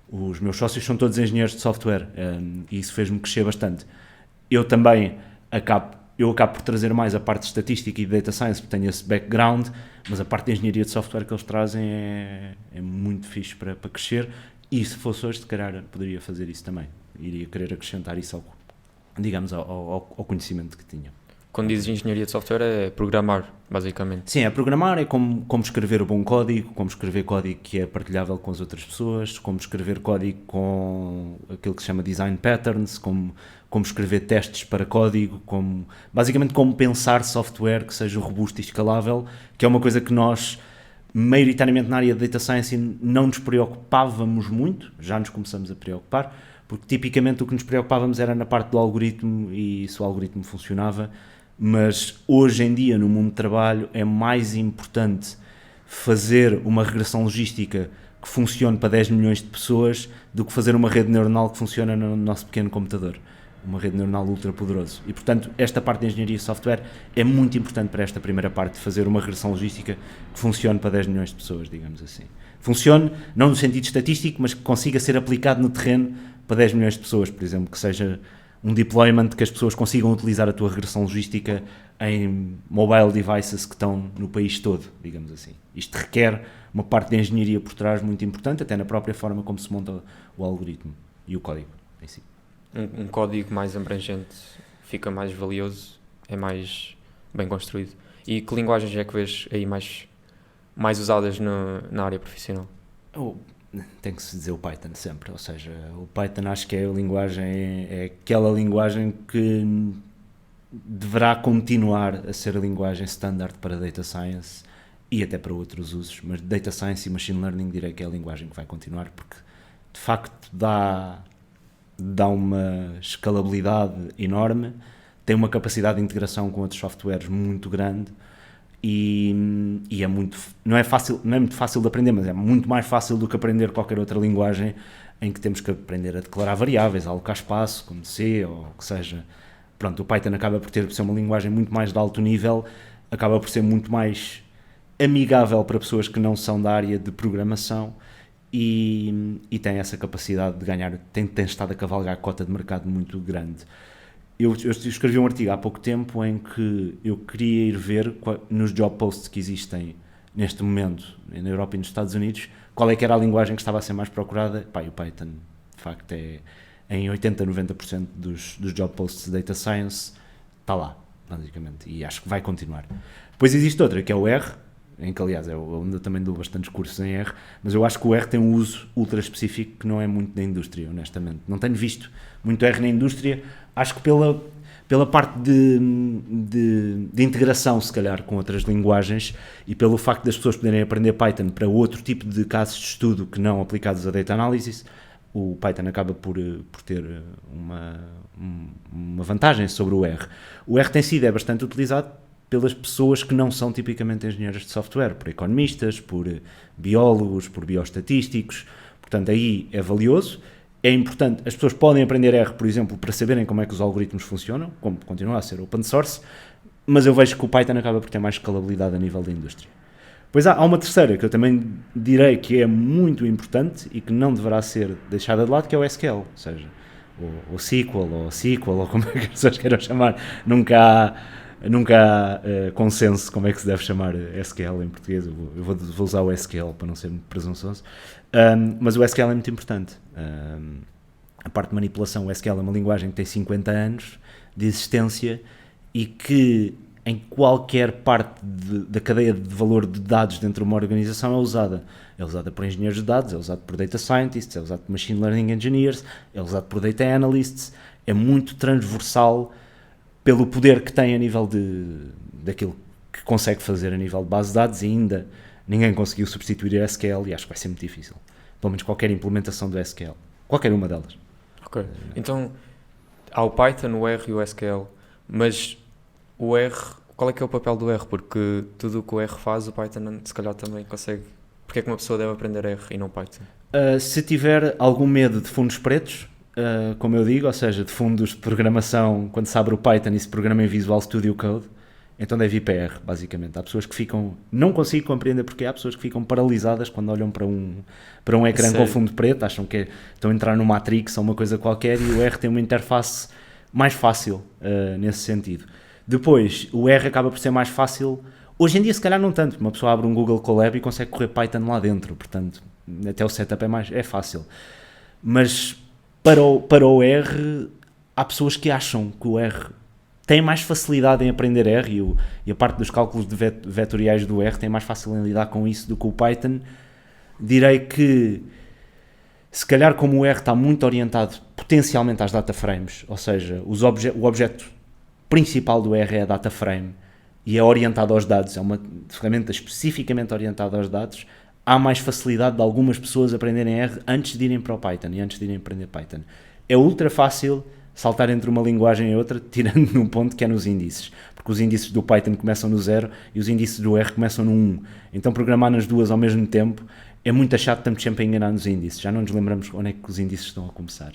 os meus sócios são todos engenheiros de software e isso fez-me crescer bastante. Eu também acabo por trazer mais a parte de estatística e de data science, porque tenho esse background, mas a parte de engenharia de software que eles trazem é muito fixe para crescer e se fosse hoje, se calhar, poderia fazer isso também. Iria querer acrescentar isso ao conhecimento que tinha. Quando dizes engenharia de software é programar, basicamente. Sim, é programar, é como escrever o bom código, como escrever código que é partilhável com as outras pessoas, como escrever código com aquilo que se chama design patterns, como escrever testes para código, basicamente como pensar software que seja robusto e escalável, que é uma coisa que nós, maioritariamente na área de Data Science, não nos preocupávamos muito, já nos começamos a preocupar, porque tipicamente o que nos preocupávamos era na parte do algoritmo e se o algoritmo funcionava. Mas hoje em dia no mundo de trabalho é mais importante fazer uma regressão logística que funcione para 10 milhões de pessoas do que fazer uma rede neuronal que funciona no nosso pequeno computador, uma rede neuronal ultra poderosa. E portanto esta parte de engenharia de software é muito importante para esta primeira parte de fazer uma regressão logística que funcione para 10 milhões de pessoas, digamos assim. Funcione não no sentido estatístico, mas que consiga ser aplicado no terreno para 10 milhões de pessoas, por exemplo, que seja um deployment que as pessoas consigam utilizar a tua regressão logística em mobile devices que estão no país todo, digamos assim. Isto requer uma parte de engenharia por trás muito importante, até na própria forma como se monta o algoritmo e o código em si. Um código mais abrangente fica mais valioso, é mais bem construído. E que linguagens é que vês aí mais usadas na área profissional? Tem que se dizer o Python sempre, ou seja, o Python acho que é aquela linguagem que deverá continuar a ser a linguagem standard para Data Science e até para outros usos, mas Data Science e Machine Learning direi que é a linguagem que vai continuar porque de facto dá uma escalabilidade enorme, tem uma capacidade de integração com outros softwares muito grande e não é muito fácil de aprender, mas é muito mais fácil do que aprender qualquer outra linguagem em que temos que aprender a declarar variáveis, a alocar espaço, como C ou o que seja. Pronto, o Python acaba por ser uma linguagem muito mais de alto nível, acaba por ser muito mais amigável para pessoas que não são da área de programação e tem essa capacidade de ganhar, tem estado a cavalgar a cota de mercado muito grande. Eu escrevi um artigo há pouco tempo em que eu queria ir ver nos job posts que existem neste momento na Europa e nos Estados Unidos, qual é que era a linguagem que estava a ser mais procurada. E o Python, de facto, é em 80-90% dos job posts de Data Science, está lá, basicamente, e acho que vai continuar. Depois existe outra, que é o R, em que, aliás, eu ainda também dou bastantes cursos em R, mas eu acho que o R tem um uso ultra específico que não é muito da indústria, honestamente. Não tenho visto muito R na indústria, acho que pela parte de integração, se calhar, com outras linguagens e pelo facto das pessoas poderem aprender Python para outro tipo de casos de estudo que não aplicados a Data Analysis, o Python acaba por ter uma vantagem sobre o R. O R é bastante utilizado pelas pessoas que não são tipicamente engenheiros de software, por economistas, por biólogos, por bioestatísticos, portanto aí é valioso. É importante, as pessoas podem aprender R, por exemplo, para saberem como é que os algoritmos funcionam, como continua a ser open source, mas eu vejo que o Python acaba por ter mais escalabilidade a nível da indústria. Pois há uma terceira que eu também direi que é muito importante e que não deverá ser deixada de lado, que é o SQL, ou seja, o SQL, ou como é que as pessoas queiram chamar, nunca há consenso como é que se deve chamar SQL em português. Eu vou usar o SQL para não ser muito presunçoso, mas o SQL é muito importante. A parte de manipulação, o SQL é uma linguagem que tem 50 anos de existência e que em qualquer parte da cadeia de valor de dados dentro de uma organização é usada. É usada por engenheiros de dados, é usada por data scientists, é usada por machine learning engineers, é usada por data analysts, é muito transversal pelo poder que tem a nível daquilo que consegue fazer a nível de base de dados, e ainda ninguém conseguiu substituir a SQL e acho que vai ser muito difícil. Pelo menos qualquer implementação do SQL. Qualquer uma delas. Ok. Então, há o Python, o R e o SQL, mas o R, qual é que é o papel do R? Porque tudo o que o R faz, o Python se calhar também consegue. Porque é que uma pessoa deve aprender R e não Python? Se tiver algum medo de fundos pretos, como eu digo, ou seja, de fundos de programação, quando se abre o Python e se programa em Visual Studio Code, então deve ir para R, basicamente. Há pessoas que ficam, não consigo compreender porque há pessoas que ficam paralisadas quando olham para um ecrã com fundo preto, acham que estão a entrar no Matrix ou uma coisa qualquer, e o R tem uma interface mais fácil nesse sentido. Depois, o R acaba por ser mais fácil, hoje em dia se calhar não tanto, uma pessoa abre um Google Colab e consegue correr Python lá dentro, portanto, até o setup é fácil. Mas para o R, há pessoas que acham que o R tem mais facilidade em aprender R e a parte dos cálculos vetoriais do R tem mais fácil em lidar com isso do que o Python. Direi que, se calhar, como o R está muito orientado potencialmente às data frames, ou seja, o objeto principal do R é a data frame e é orientado aos dados, é uma ferramenta especificamente orientada aos dados, há mais facilidade de algumas pessoas aprenderem R antes de irem para o Python e antes de irem aprender Python. É ultra fácil saltar entre uma linguagem e outra, tirando num ponto que é nos índices, porque os índices do Python começam no 0 e os índices do R começam no 1, então programar nas duas ao mesmo tempo é muito chato, estamos sempre a enganar nos índices, já não nos lembramos onde é que os índices estão a começar.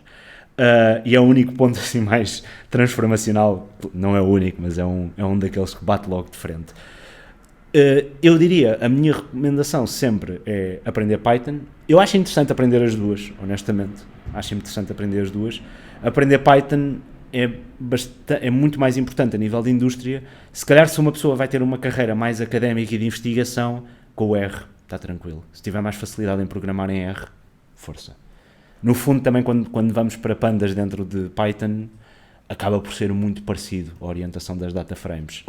E é o único ponto assim mais transformacional, não é o único, mas é um daqueles que bate logo de frente. Eu diria, a minha recomendação sempre é aprender Python. Eu acho interessante aprender as duas, honestamente, acho interessante aprender as duas. Aprender Python é muito mais importante a nível de indústria. Se calhar, se uma pessoa vai ter uma carreira mais académica e de investigação, com o R está tranquilo. Se tiver mais facilidade em programar em R, força. No fundo, também quando vamos para pandas dentro de Python, acaba por ser muito parecido a orientação das data frames.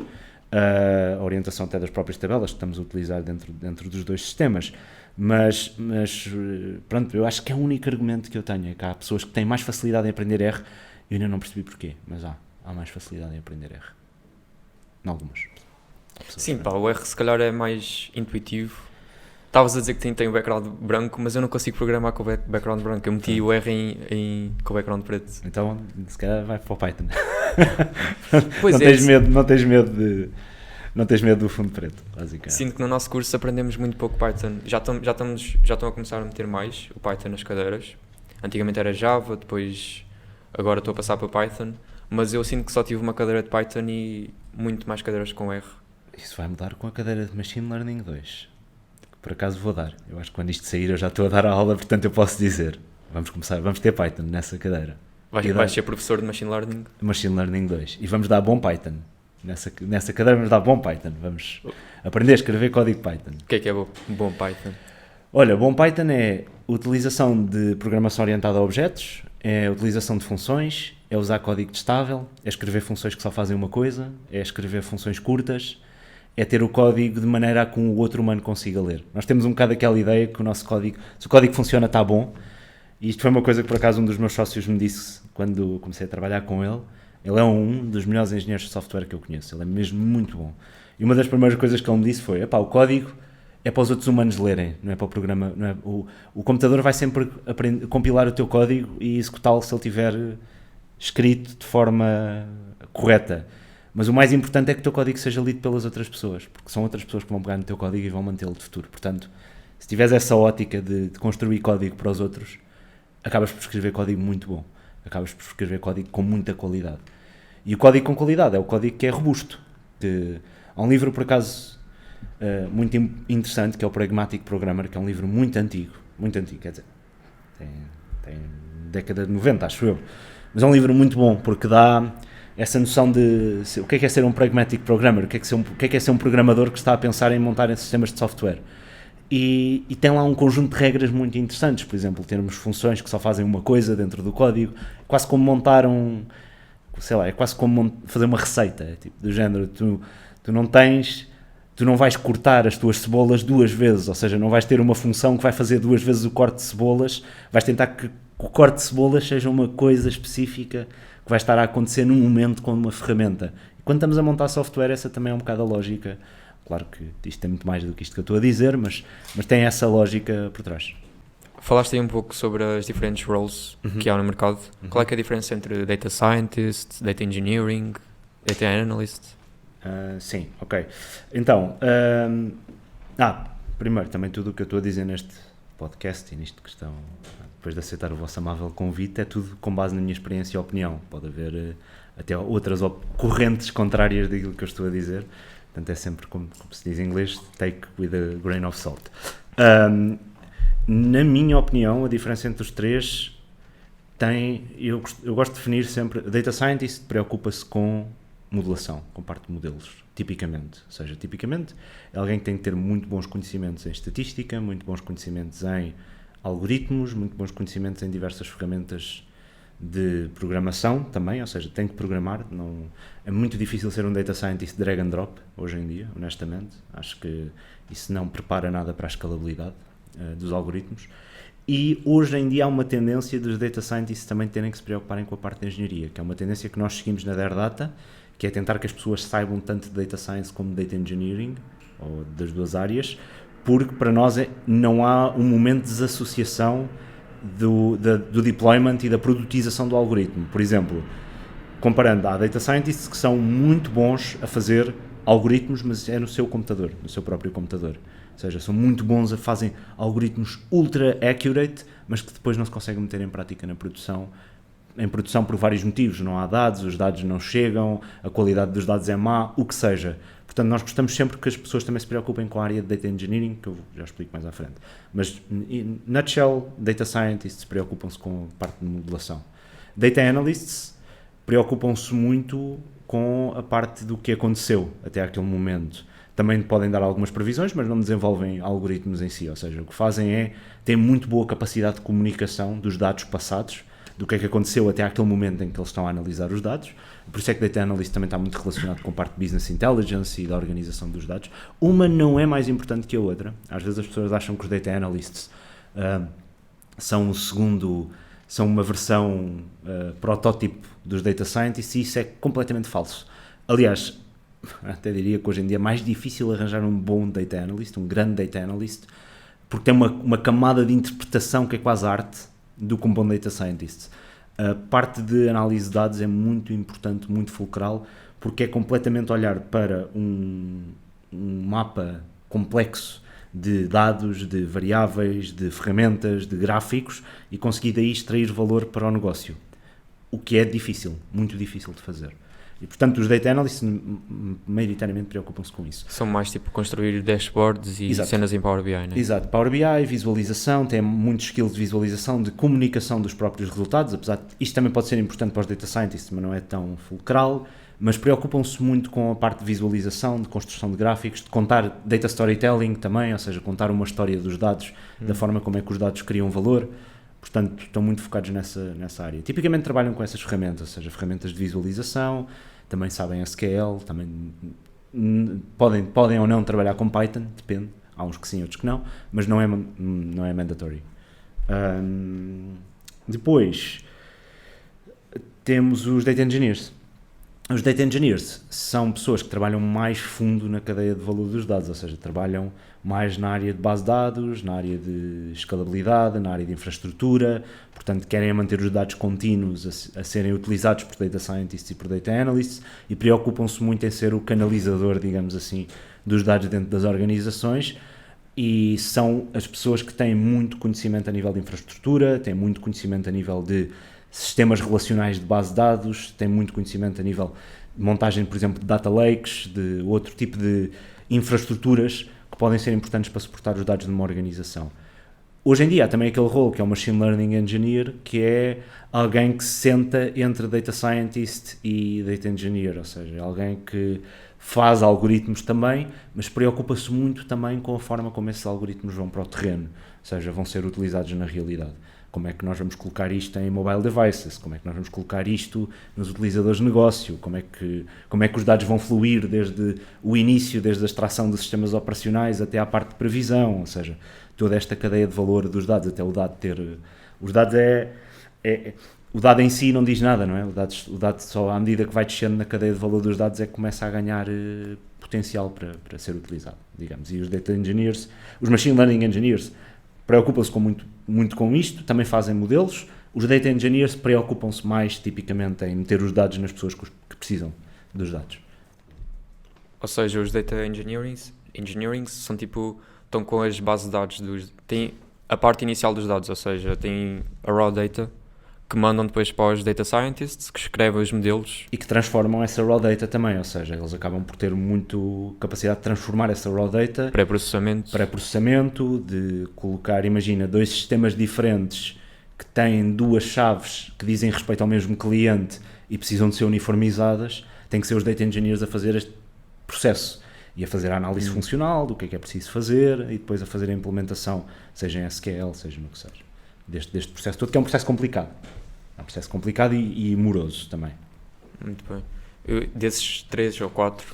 A orientação até das próprias tabelas que estamos a utilizar dentro dos dois sistemas. Mas pronto, eu acho que é o único argumento que eu tenho, é que há pessoas que têm mais facilidade em aprender R, eu ainda não percebi porquê, mas há mais facilidade em aprender R. Em algumas. Sim, o R se calhar é mais intuitivo. Estavas a dizer que tem o background branco, mas eu não consigo programar com o background branco. Eu meti o R com o background preto. Então, se calhar vai para o Python. Pois não tens medo do fundo preto, basicamente. Sinto que no nosso curso aprendemos muito pouco Python. Já estão a começar a meter mais o Python nas cadeiras. Antigamente era Java, depois agora estou a passar para Python, mas eu sinto que só tive uma cadeira de Python e muito mais cadeiras com R. Isso vai mudar com a cadeira de Machine Learning 2. Por acaso vou dar. Eu acho que quando isto sair eu já estou a dar a aula, portanto eu posso dizer. Vamos ter Python nessa cadeira. Vais ser professor de Machine Learning? Machine Learning 2. E vamos dar bom Python. Nessa cadeira vamos dar bom Python. Vamos aprender a escrever código Python. O que é bom Python? Olha, bom Python é utilização de programação orientada a objetos, é a utilização de funções, é usar código testável, é escrever funções que só fazem uma coisa, é escrever funções curtas, é ter o código de maneira a que o outro humano consiga ler. Nós temos um bocado aquela ideia que o nosso código, se o código funciona, está bom. E isto foi uma coisa que por acaso um dos meus sócios me disse quando comecei a trabalhar com ele. Ele é um dos melhores engenheiros de software que eu conheço, ele é mesmo muito bom. E uma das primeiras coisas que ele me disse foi: o código é para os outros humanos lerem, não é para o programa. Não é, o computador vai sempre compilar o teu código e executá-lo se ele estiver escrito de forma correta. Mas o mais importante é que o teu código seja lido pelas outras pessoas, porque são outras pessoas que vão pegar no teu código e vão mantê-lo de futuro. Portanto, se tiveres essa ótica de construir código para os outros, acabas por escrever código muito bom. Acabas por escrever código com muita qualidade. E o código com qualidade é o código que é robusto. Há um livro, por acaso, muito interessante, que é o Pragmatic Programmer, que é um livro muito antigo, quer dizer, tem década de 90, acho eu. Mas é um livro muito bom, porque dá essa noção de o que é ser um Pragmatic Programmer, o que é ser um programador que está a pensar em montar em sistemas de software. E tem lá um conjunto de regras muito interessantes, por exemplo, termos funções que só fazem uma coisa dentro do código, quase como montar é quase como fazer uma receita, tipo, do género, tu não vais cortar as tuas cebolas duas vezes, ou seja, não vais ter uma função que vai fazer duas vezes o corte de cebolas, vais tentar que o corte de cebolas seja uma coisa específica que vai estar a acontecer num momento com uma ferramenta. E quando estamos a montar software, essa também é um bocado a lógica. Claro que isto tem muito mais do que isto que eu estou a dizer, mas tem essa lógica por trás. Falaste aí um pouco sobre as diferentes roles que há no mercado. Qual é que é a diferença entre Data Scientist, Data Engineering, Data Analyst? Sim, ok. Então, primeiro, também tudo o que eu estou a dizer neste podcast e nisto que estão, depois de aceitar o vosso amável convite, é tudo com base na minha experiência e opinião. Pode haver até outras correntes contrárias daquilo que eu estou a dizer. Portanto, é sempre, como se diz em inglês, take with a grain of salt. Na minha opinião, a diferença entre os três eu gosto de definir sempre. Data Scientist preocupa-se com modelação, com parte de modelos, tipicamente. Ou seja, tipicamente é alguém que tem que ter muito bons conhecimentos em estatística, muito bons conhecimentos em algoritmos, muito bons conhecimentos em diversas ferramentas de programação também, ou seja, tem que programar. É muito difícil ser um Data Scientist drag and drop hoje em dia, honestamente. Acho que isso não prepara nada para a escalabilidade dos algoritmos. E hoje em dia há uma tendência dos Data Scientists também terem que se preocuparem com a parte de engenharia, que é uma tendência que nós seguimos na Dare Data, que é tentar que as pessoas saibam tanto de Data Science como de Data Engineering, ou das duas áreas, porque para nós não há um momento de desassociação do deployment e da produtização do algoritmo. Por exemplo, comparando, há Data Scientists que são muito bons a fazer algoritmos, mas é no seu computador, no seu próprio computador. Ou seja, são muito bons fazem algoritmos ultra accurate, mas que depois não se conseguem meter em prática na produção. Em produção por vários motivos, não há dados, os dados não chegam, a qualidade dos dados é má, o que seja. Portanto, nós gostamos sempre que as pessoas também se preocupem com a área de Data Engineering, que eu já explico mais à frente. Mas, in nutshell, Data Scientists preocupam-se com a parte de modelação. Data Analysts preocupam-se muito com a parte do que aconteceu até aquele momento. Também podem dar algumas previsões, mas não desenvolvem algoritmos em si. Ou seja, o que fazem têm muito boa capacidade de comunicação dos dados passados, do que é que aconteceu até aquele momento em que eles estão a analisar os dados. Por isso é que Data Analyst também está muito relacionado com a parte de Business Intelligence e da organização dos dados. Uma não é mais importante que a outra. Às vezes as pessoas acham que os Data Analysts são uma versão protótipo dos Data Scientists, e isso é completamente falso. Aliás, até diria que hoje em dia é mais difícil arranjar um bom Data Analyst, um grande Data Analyst, porque tem uma camada de interpretação que é quase arte, do que um bom Data Scientist. A parte de análise de dados é muito importante, muito fulcral, porque é completamente olhar para um mapa complexo de dados, de variáveis, de ferramentas, de gráficos e conseguir daí extrair valor para o negócio. O que é difícil, muito difícil de fazer. E, portanto, os data analysts maioritariamente preocupam-se com isso. São mais tipo construir dashboards e cenas em Power BI, né? Exato, Power BI, visualização, tem muitos skills de visualização, de comunicação dos próprios resultados, apesar de isto também pode ser importante para os data scientists, mas não é tão fulcral, mas preocupam-se muito com a parte de visualização, de construção de gráficos, de contar data storytelling também, ou seja, contar uma história dos dados, da forma como é que os dados criam valor. Portanto, estão muito focados nessa área. Tipicamente trabalham com essas ferramentas, ou seja, ferramentas de visualização, também sabem SQL, também podem ou não trabalhar com Python, depende. Há uns que sim, outros que não, mas não é mandatory. Depois, temos os Data Engineers. Os Data Engineers são pessoas que trabalham mais fundo na cadeia de valor dos dados, ou seja, trabalham mais na área de base de dados, na área de escalabilidade, na área de infraestrutura, portanto querem manter os dados contínuos a serem utilizados por Data Scientists e por Data Analysts e preocupam-se muito em ser o canalizador, digamos assim, dos dados dentro das organizações e são as pessoas que têm muito conhecimento a nível de infraestrutura, têm muito conhecimento a nível de sistemas relacionais de base de dados, têm muito conhecimento a nível de montagem, por exemplo, de data lakes, de outro tipo de infraestruturas que podem ser importantes para suportar os dados de uma organização. Hoje em dia há também aquele rolo que é o Machine Learning Engineer, que é alguém que se senta entre Data Scientist e Data Engineer, ou seja, alguém que faz algoritmos também, mas preocupa-se muito também com a forma como esses algoritmos vão para o terreno, ou seja, vão ser utilizados na realidade. Como é que nós vamos colocar isto em mobile devices? Como é que nós vamos colocar isto nos utilizadores de negócio? Como é que os dados vão fluir desde o início, desde a extração de sistemas operacionais até à parte de previsão? Ou seja, toda esta cadeia de valor dos dados, até o dado ter... Os dados o dado em si não diz nada, não é? O dado só à medida que vai descendo na cadeia de valor dos dados é que começa a ganhar potencial para ser utilizado, digamos. E os Data Engineers, os Machine Learning Engineers, preocupam-se muito com isto, também fazem modelos. Os Data Engineers preocupam-se mais, tipicamente, em meter os dados nas pessoas que precisam dos dados. Ou seja, os Data Engineering são tipo, estão com as bases de dados, tem a parte inicial dos dados, ou seja, tem a raw data, que mandam depois para os Data Scientists, que escrevem os modelos. E que transformam essa raw data também, ou seja, eles acabam por ter muito capacidade de transformar essa raw data. Pré-processamento, de colocar, imagina, dois sistemas diferentes que têm duas chaves que dizem respeito ao mesmo cliente e precisam de ser uniformizadas, tem que ser os Data Engineers a fazer este processo e a fazer a análise funcional do que é preciso fazer e depois a fazer a implementação, seja em SQL, seja no que seja, deste processo todo, que é um processo complicado. É um processo complicado e moroso também. Muito bem. Desses 3 ou 4,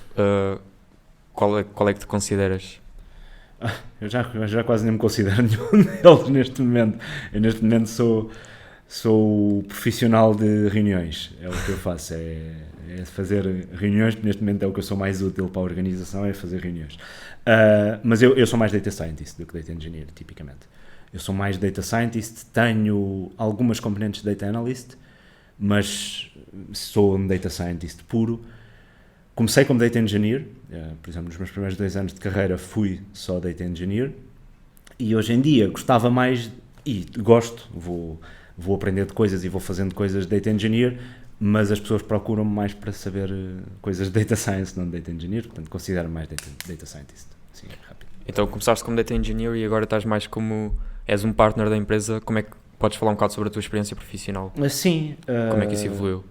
qual é que te consideras? Eu já quase nem me considero nenhum deles neste momento. Eu neste momento sou profissional de reuniões. É o que eu faço, é fazer reuniões, porque neste momento é o que eu sou mais útil para a organização, é fazer reuniões. Mas eu sou mais Data Scientist do que Data Engineer, tipicamente. Eu sou mais Data Scientist, tenho algumas componentes de Data Analyst, mas sou um Data Scientist puro. Comecei como Data Engineer, por exemplo, nos meus primeiros 2 anos de carreira fui só Data Engineer, e hoje em dia gostava mais, e gosto, vou aprendendo coisas e vou fazendo coisas de Data Engineer, mas as pessoas procuram-me mais para saber coisas de Data Science, não de Data Engineer, portanto considero mais Data Scientist. Sim, rápido. Então começaste como Data Engineer e agora estás mais como... És um partner da empresa, como é que podes falar um bocado sobre a tua experiência profissional? Sim. Como é que isso evoluiu?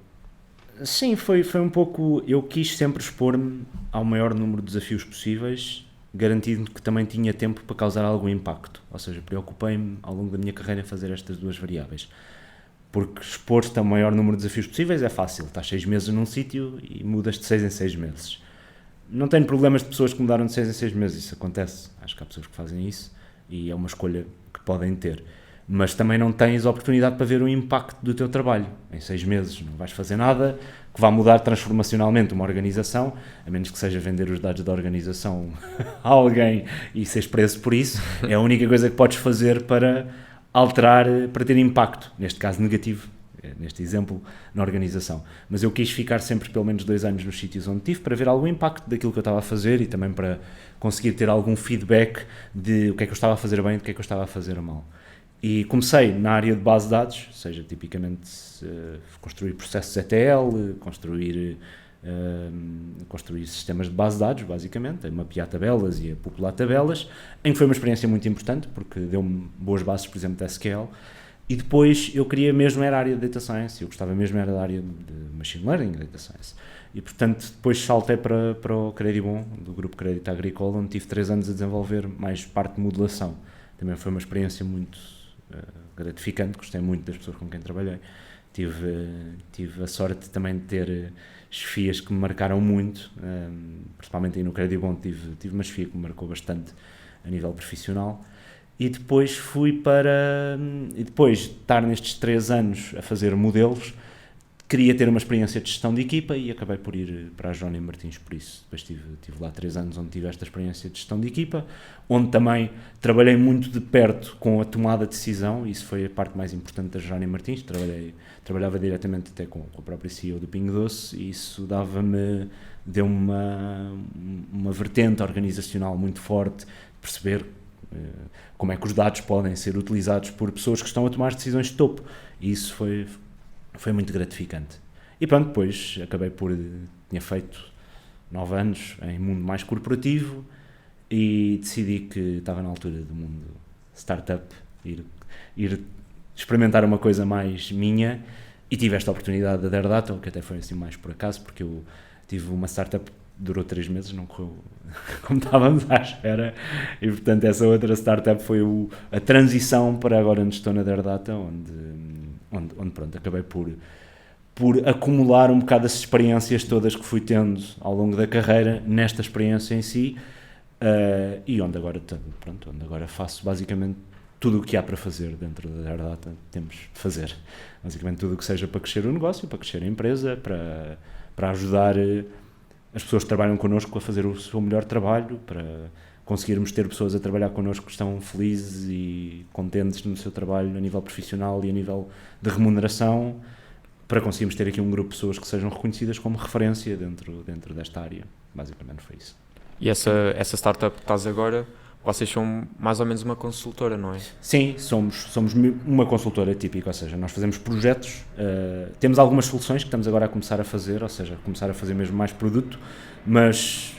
Sim, foi um pouco... Eu quis sempre expor-me ao maior número de desafios possíveis, garantindo que também tinha tempo para causar algum impacto. Ou seja, preocupei-me ao longo da minha carreira em fazer estas duas variáveis. Porque expor-te ao maior número de desafios possíveis é fácil. Estás 6 meses num sítio e mudas de 6 em 6 meses. Não tenho problemas de pessoas que mudaram de 6 em 6 meses. Isso acontece. Acho que há pessoas que fazem isso e é uma escolha que podem ter. Mas também não tens oportunidade para ver o impacto do teu trabalho. Em 6 meses não vais fazer nada que vá mudar transformacionalmente uma organização, a menos que seja vender os dados da organização a alguém e seres preso por isso. É a única coisa que podes fazer para alterar, para ter impacto, neste caso negativo, neste exemplo, na organização. Mas eu quis ficar sempre pelo menos 2 anos nos sítios onde tive para ver algum impacto daquilo que eu estava a fazer e também para conseguir ter algum feedback de o que é que eu estava a fazer bem e o que é que eu estava a fazer mal. E comecei na área de base de dados, ou seja, tipicamente construir processos ETL, construir sistemas de base de dados, basicamente, a mapear tabelas e a popular tabelas, em que foi uma experiência muito importante, porque deu-me boas bases, por exemplo, de SQL. E depois eu queria mesmo era a área de Data Science, eu gostava mesmo era da área de Machine Learning e Data Science. E, portanto, depois saltei para o Credibon, do grupo Crédito Agricole, onde tive 3 anos a desenvolver mais parte de modelação. Também foi uma experiência muito gratificante, gostei muito das pessoas com quem trabalhei. Tive a sorte também de ter chefias que me marcaram muito, principalmente aí no Credibon tive uma chefia que me marcou bastante a nível profissional. E depois depois de estar nestes 3 anos a fazer modelos, queria ter uma experiência de gestão de equipa e acabei por ir para a Jerónimo Martins por isso. Depois tive lá 3 anos onde tive esta experiência de gestão de equipa, onde também trabalhei muito de perto com a tomada de decisão, e isso foi a parte mais importante da Jerónimo Martins. Trabalhava diretamente até com a própria CEO do Pingo Doce, e isso deu-me uma vertente organizacional muito forte, perceber como é que os dados podem ser utilizados por pessoas que estão a tomar decisões de topo, e isso foi muito gratificante. E pronto, depois tinha feito 9 anos em mundo mais corporativo e decidi que estava na altura do mundo startup, ir experimentar uma coisa mais minha, e tive esta oportunidade da Data, que até foi assim mais por acaso, porque eu tive uma startup que durou 3 meses, não correu como estávamos à espera, e portanto essa outra startup foi a transição para agora onde estou na Data, onde pronto, acabei por acumular um bocado as experiências todas que fui tendo ao longo da carreira nesta experiência em si, e onde agora faço basicamente tudo o que há para fazer dentro da Data. Temos de fazer basicamente tudo o que seja para crescer o negócio, para crescer a empresa, para ajudar as pessoas que trabalham connosco a fazer o seu melhor trabalho, para conseguirmos ter pessoas a trabalhar connosco que estão felizes e contentes no seu trabalho a nível profissional e a nível de remuneração, para conseguirmos ter aqui um grupo de pessoas que sejam reconhecidas como referência dentro desta área. Basicamente foi isso. E essa startup que estás agora, vocês são mais ou menos uma consultora, não é? Sim, somos uma consultora típica, ou seja, nós fazemos projetos, temos algumas soluções que estamos agora a começar a fazer, ou seja, começar a fazer mesmo mais produto, mas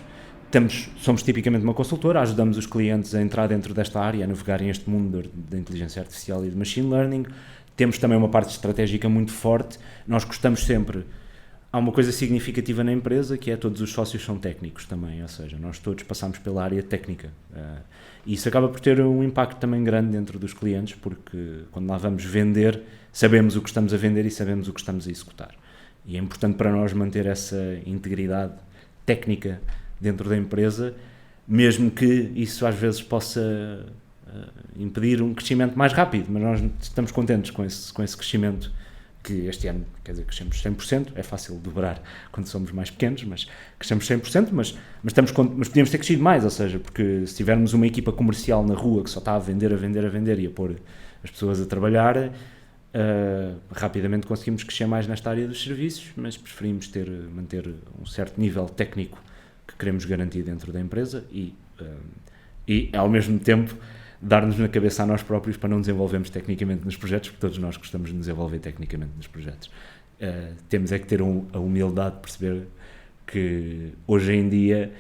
somos tipicamente uma consultora, ajudamos os clientes a entrar dentro desta área, a navegarem este mundo da inteligência artificial e de machine learning. Temos também uma parte estratégica muito forte, nós gostamos sempre. Há uma coisa significativa na empresa, que é todos os sócios são técnicos também, ou seja, nós todos passamos pela área técnica, e isso acaba por ter um impacto também grande dentro dos clientes, porque quando lá vamos vender, sabemos o que estamos a vender e sabemos o que estamos a executar, e é importante para nós manter essa integridade técnica dentro da empresa, mesmo que isso às vezes possa impedir um crescimento mais rápido, mas nós estamos contentes com esse crescimento, que este ano, quer dizer, crescemos 100%, é fácil dobrar quando somos mais pequenos, mas crescemos 100%, mas podíamos ter crescido mais, ou seja, porque se tivermos uma equipa comercial na rua que só está a vender e a pôr as pessoas a trabalhar, rapidamente conseguimos crescer mais nesta área dos serviços, mas preferimos manter um certo nível técnico que queremos garantir dentro da empresa e ao mesmo tempo dar-nos na cabeça a nós próprios para não desenvolvermos tecnicamente nos projetos, porque todos nós gostamos de desenvolver tecnicamente nos projetos. Temos é que ter a humildade de perceber que hoje em dia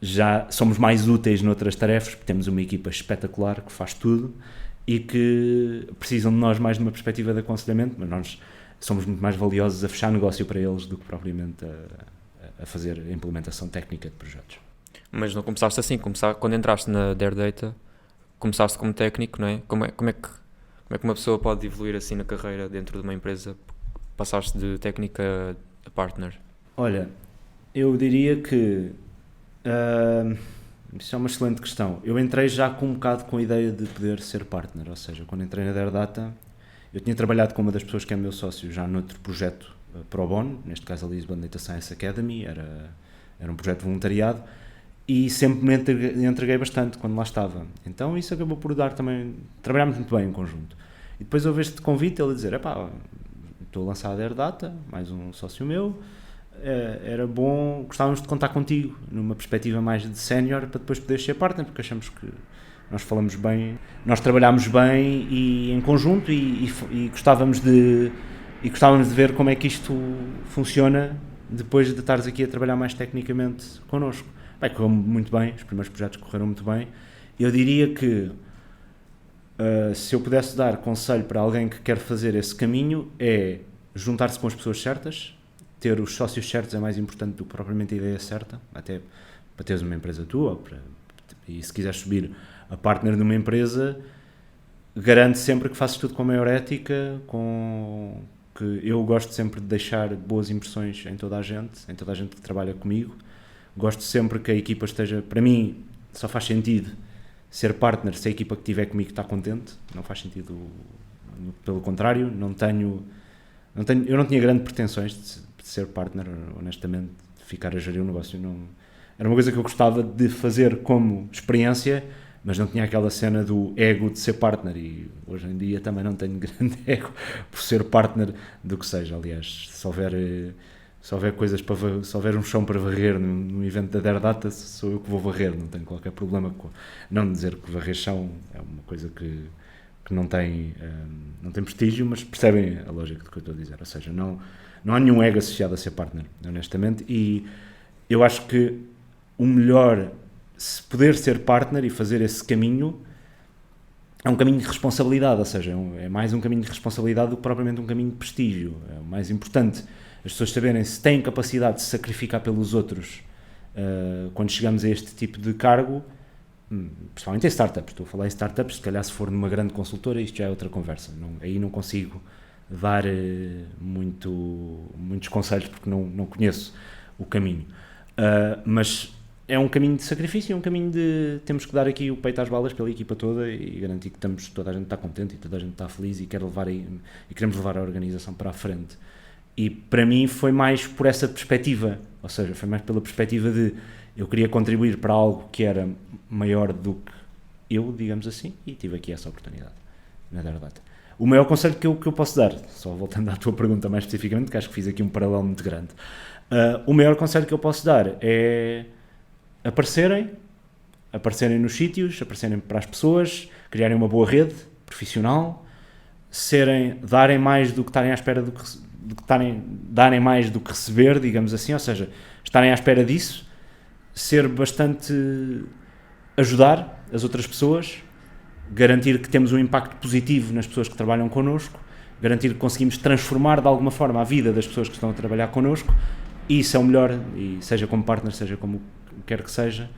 já somos mais úteis noutras tarefas, porque temos uma equipa espetacular que faz tudo e que precisam de nós mais numa perspectiva de aconselhamento, mas nós somos muito mais valiosos a fechar negócio para eles do que propriamente a fazer a implementação técnica de projetos. Mas não começaste assim, quando entraste na Data, começaste como técnico, não é? Como é que uma pessoa pode evoluir assim na carreira dentro de uma empresa? Passaste de técnica a partner? Olha, eu diria que isso é uma excelente questão. Eu entrei já com um bocado com a ideia de poder ser partner, ou seja, quando entrei na Data, eu tinha trabalhado com uma das pessoas que é meu sócio já noutro projeto pro bono, neste caso a Lisbon Data Science Academy, era um projeto de voluntariado, e sempre me entreguei bastante quando lá estava. Então isso acabou por dar também... Trabalhámos muito bem em conjunto. E depois houve este convite, ele a dizer, estou a lançar a Dare Data, mais um sócio meu, era bom, gostávamos de contar contigo numa perspectiva mais de sénior para depois poderes ser partner, porque achamos que nós falamos bem, nós trabalhámos bem e em conjunto e gostávamos de ver como é que isto funciona depois de estares aqui a trabalhar mais tecnicamente connosco. Bem, correu muito bem, os primeiros projetos correram muito bem. Eu diria que se eu pudesse dar conselho para alguém que quer fazer esse caminho é juntar-se com as pessoas certas, ter os sócios certos é mais importante do que propriamente a ideia certa, até para teres uma empresa tua, e se quiseres subir a partner de uma empresa, garante sempre que faças tudo com a maior ética, que eu gosto sempre de deixar boas impressões em toda a gente que trabalha comigo. Gosto sempre que a equipa esteja, para mim, só faz sentido ser partner se a equipa que estiver comigo está contente, não faz sentido, pelo contrário, eu não tinha grandes pretensões de ser partner, honestamente, de ficar a gerir o negócio, era uma coisa que eu gostava de fazer como experiência, mas não tinha aquela cena do ego de ser partner, e hoje em dia também não tenho grande ego por ser partner do que seja. Aliás, se houver coisas se houver um chão para varrer no evento da Dare Data, sou eu que vou varrer, não tenho qualquer problema com não dizer que varrer chão é uma coisa que não tem prestígio, mas percebem a lógica do que eu estou a dizer, ou seja, não há nenhum ego associado a ser partner, honestamente, e eu acho que o melhor, se poder ser partner e fazer esse caminho, é um caminho de responsabilidade, ou seja, é mais um caminho de responsabilidade do que propriamente um caminho de prestígio. É o mais importante as pessoas saberem se têm capacidade de se sacrificar pelos outros quando chegamos a este tipo de cargo, principalmente em startups. Estou a falar em startups, se calhar se for numa grande consultora isto já é outra conversa, aí não consigo dar muitos conselhos porque não conheço o caminho, mas é um caminho de sacrifício, é um caminho de temos que dar aqui o peito às balas pela equipa toda e garantir que toda a gente está contente e toda a gente está feliz e queremos levar a organização para a frente. E para mim foi mais por essa perspectiva, ou seja, foi mais pela perspectiva de eu queria contribuir para algo que era maior do que eu, digamos assim, e tive aqui essa oportunidade, na verdade. O maior conselho que eu posso dar, só voltando à tua pergunta mais especificamente, que acho que fiz aqui um paralelo muito grande, o maior conselho que eu posso dar é aparecerem nos sítios, aparecerem para as pessoas, criarem uma boa rede profissional, darem mais do que estarem à espera darem mais do que receber, digamos assim, ou seja, estarem à espera disso, ajudar as outras pessoas, garantir que temos um impacto positivo nas pessoas que trabalham connosco, garantir que conseguimos transformar de alguma forma a vida das pessoas que estão a trabalhar connosco, e isso é o melhor, e seja como partner, seja como quer que seja,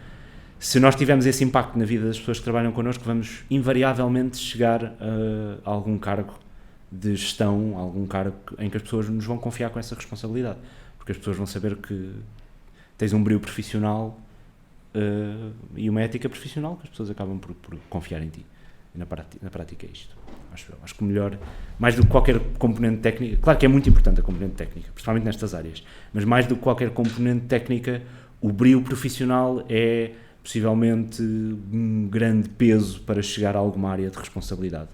se nós tivermos esse impacto na vida das pessoas que trabalham connosco, vamos invariavelmente chegar a algum cargo de gestão, algum cargo em que as pessoas nos vão confiar com essa responsabilidade, porque as pessoas vão saber que tens um brio profissional e uma ética profissional que as pessoas acabam por confiar em ti. E na prática é isto. Acho que o melhor, mais do que qualquer componente técnica, claro que é muito importante a componente técnica, principalmente nestas áreas, mas mais do que qualquer componente técnica, o brio profissional é possivelmente um grande peso para chegar a alguma área de responsabilidade.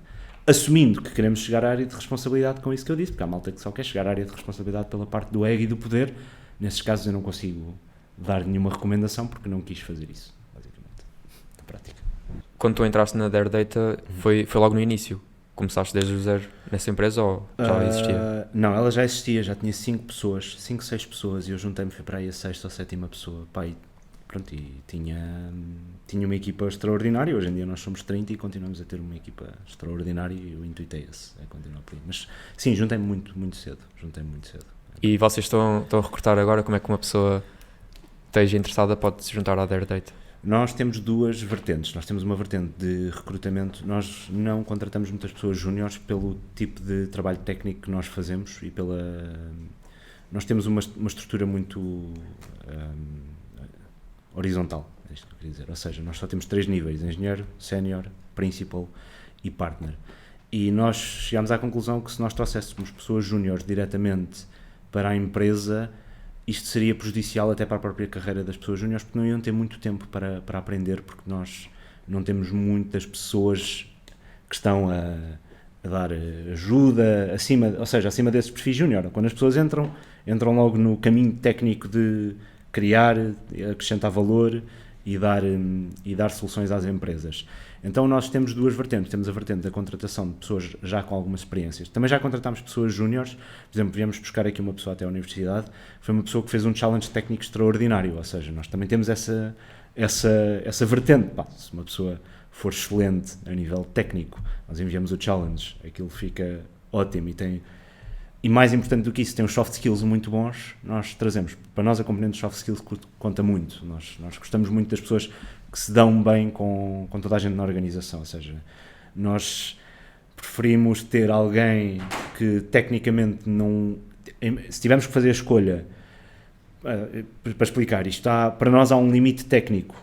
Assumindo que queremos chegar à área de responsabilidade com isso que eu disse, porque há malta que só quer chegar à área de responsabilidade pela parte do ego e do poder. Nesses casos eu não consigo dar nenhuma recomendação porque não quis fazer isso, basicamente, na prática. Quando tu entraste na Dare Data, foi logo no início? Começaste desde o zero nessa empresa ou já existia? Não, ela já existia, já tinha 5, 6 pessoas e eu juntei-me, foi para aí a 6ª ou 7ª pessoa. Pá, e tinha uma equipa extraordinária. Hoje em dia nós somos 30 e continuamos a ter uma equipa extraordinária e o intuito é esse, é continuar por aí. Mas sim, juntei-me muito cedo. E vocês estão a recrutar agora? Como é que uma pessoa esteja interessada pode se juntar à Dare Data? Nós temos 2 vertentes. Nós temos uma vertente de recrutamento. Nós não contratamos muitas pessoas júniores pelo tipo de trabalho técnico que nós fazemos e nós temos uma estrutura muito horizontal, é isto que eu queria dizer. Ou seja, nós só temos 3 níveis: engenheiro, sénior, principal e partner. E nós chegámos à conclusão que se nós trouxéssemos pessoas júniores diretamente para a empresa, isto seria prejudicial até para a própria carreira das pessoas júniores, porque não iam ter muito tempo para aprender, porque nós não temos muitas pessoas que estão a dar ajuda, ou seja, acima desses perfis júnior. Quando as pessoas entram logo no caminho técnico de criar, acrescentar valor e dar soluções às empresas. Então nós temos duas vertentes. Temos a vertente da contratação de pessoas já com algumas experiências. Também já contratámos pessoas júniores. Por exemplo, viemos buscar aqui uma pessoa até à universidade. Foi uma pessoa que fez um challenge técnico extraordinário. Ou seja, nós também temos essa vertente. Se uma pessoa for excelente a nível técnico, nós enviamos o challenge, aquilo fica ótimo e mais importante do que isso, tem os soft skills muito bons, nós trazemos. Para nós a componente de soft skills conta muito. Nós gostamos muito das pessoas que se dão bem com toda a gente na organização, ou seja, nós preferimos ter alguém que tecnicamente não... Se tivermos que fazer a escolha, para explicar, para nós há um limite técnico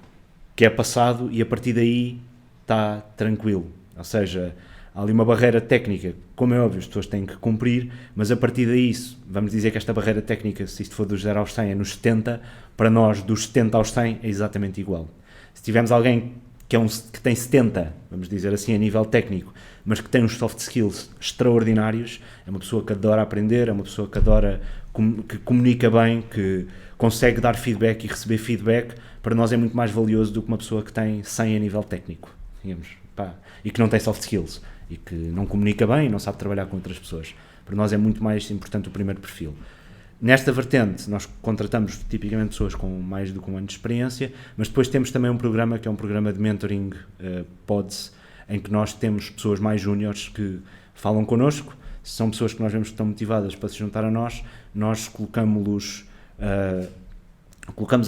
que é passado e a partir daí está tranquilo, ou seja, há ali uma barreira técnica, como é óbvio, as pessoas têm que cumprir, mas a partir daí, vamos dizer que esta barreira técnica, se isto for dos 0 aos 100 é nos 70, para nós dos 70 aos 100 é exatamente igual. Se tivermos alguém que tem 70, vamos dizer assim, a nível técnico, mas que tem uns soft skills extraordinários, é uma pessoa que adora aprender, é uma pessoa que que comunica bem, que consegue dar feedback e receber feedback, para nós é muito mais valioso do que uma pessoa que tem 100 a nível técnico, digamos, e que não tem soft skills, e que não comunica bem e não sabe trabalhar com outras pessoas. Para nós é muito mais importante o primeiro perfil. Nesta vertente, nós contratamos tipicamente pessoas com mais do que um ano de experiência, mas depois temos também um programa que é um programa de mentoring pods, em que nós temos pessoas mais júniores que falam connosco. Se são pessoas que nós vemos que estão motivadas para se juntar a nós colocamos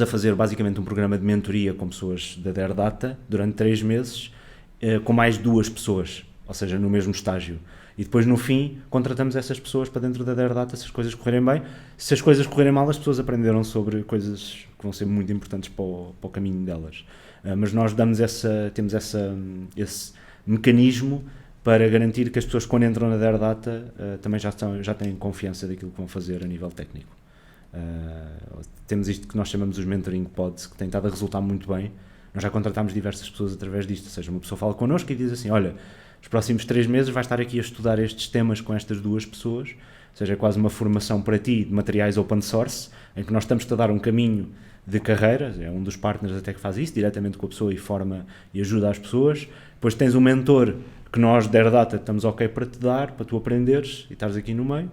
a fazer basicamente um programa de mentoria com pessoas da Dare Data durante 3 meses, com mais 2 pessoas, ou seja, no mesmo estágio. E depois, no fim, contratamos essas pessoas para dentro da Dare Data se as coisas correrem bem. Se as coisas correrem mal, as pessoas aprenderam sobre coisas que vão ser muito importantes para o caminho delas. Mas nós temos esse mecanismo para garantir que as pessoas, quando entram na Dare Data, também já têm confiança daquilo que vão fazer a nível técnico. Temos isto que nós chamamos os mentoring pods, que tem estado a resultar muito bem. Nós já contratámos diversas pessoas através disto, ou seja, uma pessoa fala connosco e diz assim, olha, os próximos 3 meses vais estar aqui a estudar estes temas com estas 2 pessoas, ou seja, é quase uma formação para ti de materiais open source, em que nós estamos a dar um caminho de carreira, é um dos partners até que faz isso, diretamente com a pessoa e forma e ajuda as pessoas. Depois tens um mentor que nós, Dare Data, estamos ok para te dar, para tu aprenderes e estares aqui no meio.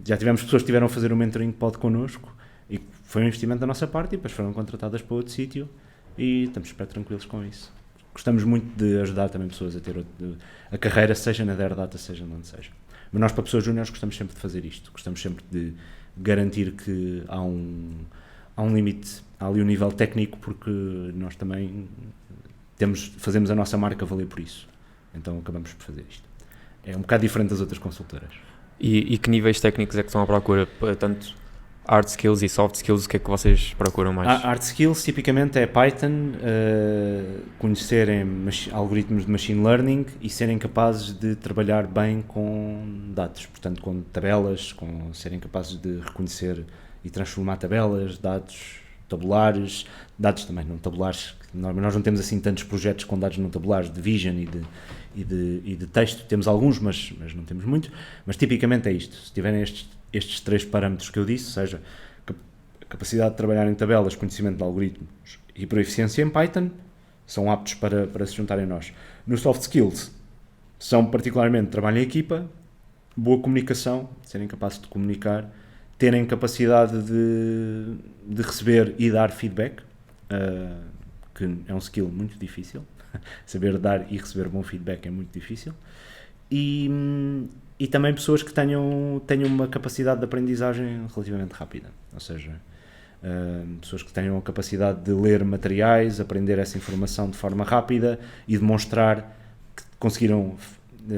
Já tivemos pessoas que tiveram a fazer um mentoring pod connosco e foi um investimento da nossa parte e depois foram contratadas para outro sítio e estamos super tranquilos com isso. Gostamos muito de ajudar também pessoas a ter a carreira, seja na Dare Data, seja onde seja. Mas nós, para pessoas júniores, gostamos sempre de fazer isto. Gostamos sempre de garantir que há um limite, há ali um nível técnico, porque nós também fazemos a nossa marca valer por isso. Então acabamos por fazer isto. É um bocado diferente das outras consultoras. E que níveis técnicos é que estão à procura? Tanto hard skills e soft skills, o que é que vocês procuram mais? Hard skills tipicamente é Python, conhecerem algoritmos de machine learning e serem capazes de trabalhar bem com dados, portanto com tabelas, com serem capazes de reconhecer e transformar tabelas, dados tabulares, dados também não tabulares, nós não temos assim tantos projetos com dados não tabulares de vision e de texto, temos alguns, mas não temos muitos, mas tipicamente é isto, se tiverem estes 3 parâmetros que eu disse, ou seja, capacidade de trabalhar em tabelas, conhecimento de algoritmos e proficiência em Python, são aptos para se juntarem a nós. Nos soft skills, são particularmente trabalho em equipa, boa comunicação, serem capazes de comunicar, terem capacidade de receber e dar feedback, que é um skill muito difícil, saber dar e receber bom feedback é muito difícil, e também pessoas que tenham uma capacidade de aprendizagem relativamente rápida, ou seja, pessoas que tenham a capacidade de ler materiais, aprender essa informação de forma rápida e demonstrar que conseguiram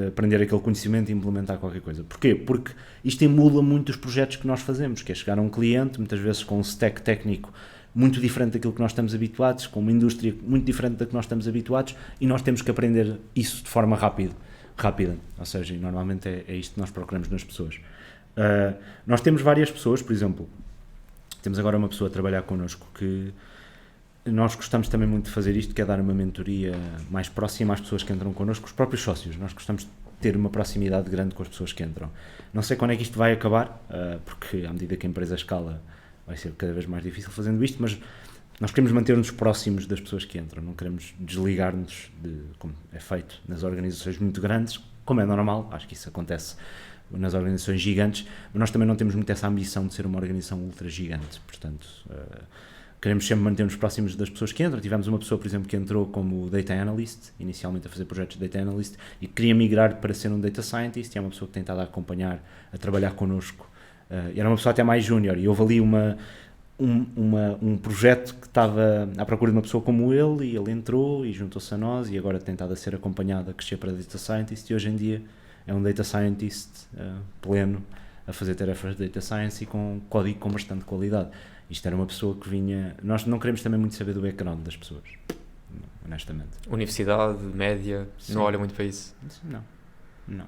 aprender aquele conhecimento e implementar qualquer coisa. Porquê? Porque isto emula muito os projetos que nós fazemos, que é chegar a um cliente, muitas vezes com um stack técnico muito diferente daquilo que nós estamos habituados, com uma indústria muito diferente da que nós estamos habituados, e nós temos que aprender isso de forma rápida. Ou seja, normalmente é isto que nós procuramos nas pessoas. Nós temos várias pessoas, por exemplo, temos agora uma pessoa a trabalhar connosco que nós gostamos também muito de fazer isto, que é dar uma mentoria mais próxima às pessoas que entram connosco, os próprios sócios. Nós gostamos de ter uma proximidade grande com as pessoas que entram. Não sei quando é que isto vai acabar, porque à medida que a empresa escala vai ser cada vez mais difícil fazendo isto, mas nós queremos manter-nos próximos das pessoas que entram, não queremos desligar-nos como é feito nas organizações muito grandes, como é normal, acho que isso acontece nas organizações gigantes, mas nós também não temos muito essa ambição de ser uma organização ultra gigante, portanto queremos sempre manter-nos próximos das pessoas que entram. Tivemos uma pessoa, por exemplo, que entrou como Data Analyst, inicialmente a fazer projetos de Data Analyst, e queria migrar para ser um Data Scientist, e é uma pessoa que tem estado a acompanhar, a trabalhar connosco, e era uma pessoa até mais júnior, e houve ali um projeto que estava à procura de uma pessoa como ele, e ele entrou e juntou-se a nós, e agora tem estado a ser acompanhado a crescer para Data Scientist, e hoje em dia é um Data Scientist pleno, a fazer tarefas de Data Science e com código com bastante qualidade. Isto era uma pessoa que vinha... Nós não queremos também muito saber do background das pessoas, honestamente. Universidade, média, sim. Não olha muito para isso? Não.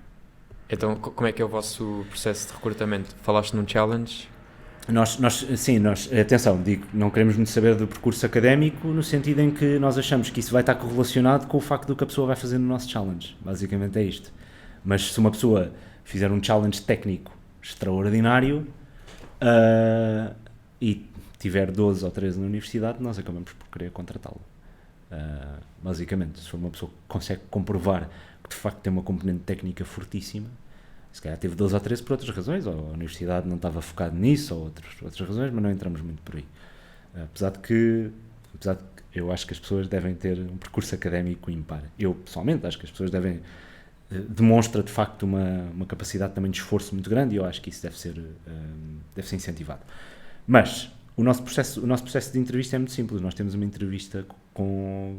Então, como é que é o vosso processo de recrutamento? Falaste num challenge? Nós, atenção, digo, não queremos muito saber do percurso académico, no sentido em que nós achamos que isso vai estar correlacionado com o facto do que a pessoa vai fazer no nosso challenge. Basicamente é isto. Mas se uma pessoa fizer um challenge técnico extraordinário e tiver 12 ou 13 na universidade, nós acabamos por querer contratá-lo. Basicamente, se for uma pessoa que consegue comprovar que de facto tem uma componente técnica fortíssima, se calhar teve 12 ou 13 por outras razões, ou a universidade não estava focada nisso, ou outras razões, mas não entramos muito por aí. Apesar de que eu acho que as pessoas devem ter um percurso académico ímpar. Eu, pessoalmente, acho que as pessoas demonstra de facto uma capacidade também de esforço muito grande, e eu acho que isso deve ser incentivado. Mas o nosso processo de entrevista é muito simples. Nós temos uma entrevista com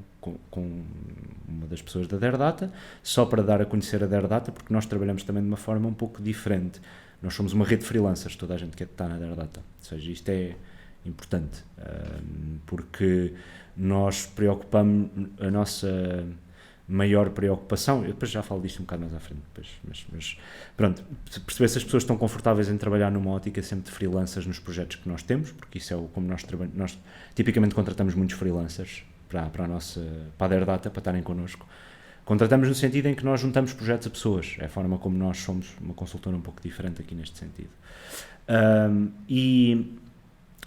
uma das pessoas da Derdata, só para dar a conhecer a Derdata, porque nós trabalhamos também de uma forma um pouco diferente. Nós somos uma rede de freelancers, toda a gente que está na Derdata. Ou seja, isto é importante, porque nós preocupamos, a nossa maior preocupação, eu depois já falo disto um bocado mais à frente, mas pronto, perceber se as pessoas estão confortáveis em trabalhar numa ótica sempre de freelancers nos projetos que nós temos, porque isso é como nós trabalhamos. Nós tipicamente contratamos muitos freelancers para a Derdata, para estarem connosco. Contratamos no sentido em que nós juntamos projetos a pessoas, é a forma como nós somos uma consultora um pouco diferente aqui neste sentido. E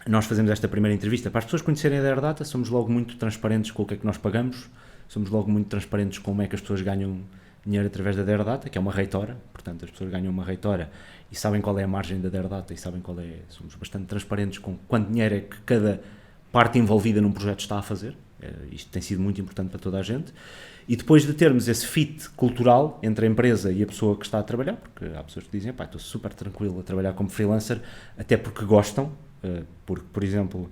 nós fazemos esta primeira entrevista para as pessoas conhecerem a Derdata. Somos logo muito transparentes com o que é que nós pagamos, somos logo muito transparentes com como é que as pessoas ganham dinheiro através da Derdata, que é uma reitora, portanto as pessoas ganham uma reitora e sabem qual é a margem da Derdata e sabem somos bastante transparentes com quanto dinheiro é que cada parte envolvida num projeto está a fazer. Isto tem sido muito importante para toda a gente. E depois de termos esse fit cultural entre a empresa e a pessoa que está a trabalhar, porque há pessoas que dizem, estou super tranquilo a trabalhar como freelancer, até porque gostam, porque, por exemplo,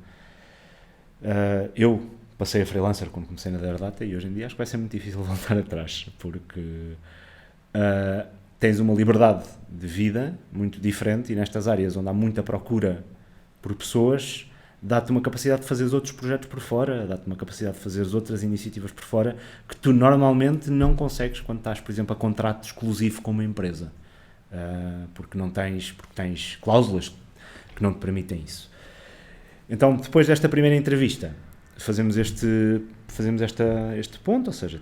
eu passei a freelancer quando comecei na Derdata e hoje em dia acho que vai ser muito difícil voltar atrás, porque tens uma liberdade de vida muito diferente, e nestas áreas onde há muita procura por pessoas, dá-te uma capacidade de fazer os outros projetos por fora, dá-te uma capacidade de fazer as outras iniciativas por fora que tu normalmente não consegues quando estás, por exemplo, a contrato exclusivo com uma empresa, porque tens cláusulas que não te permitem isso. Então, depois desta primeira entrevista, fazemos este ponto, ou seja,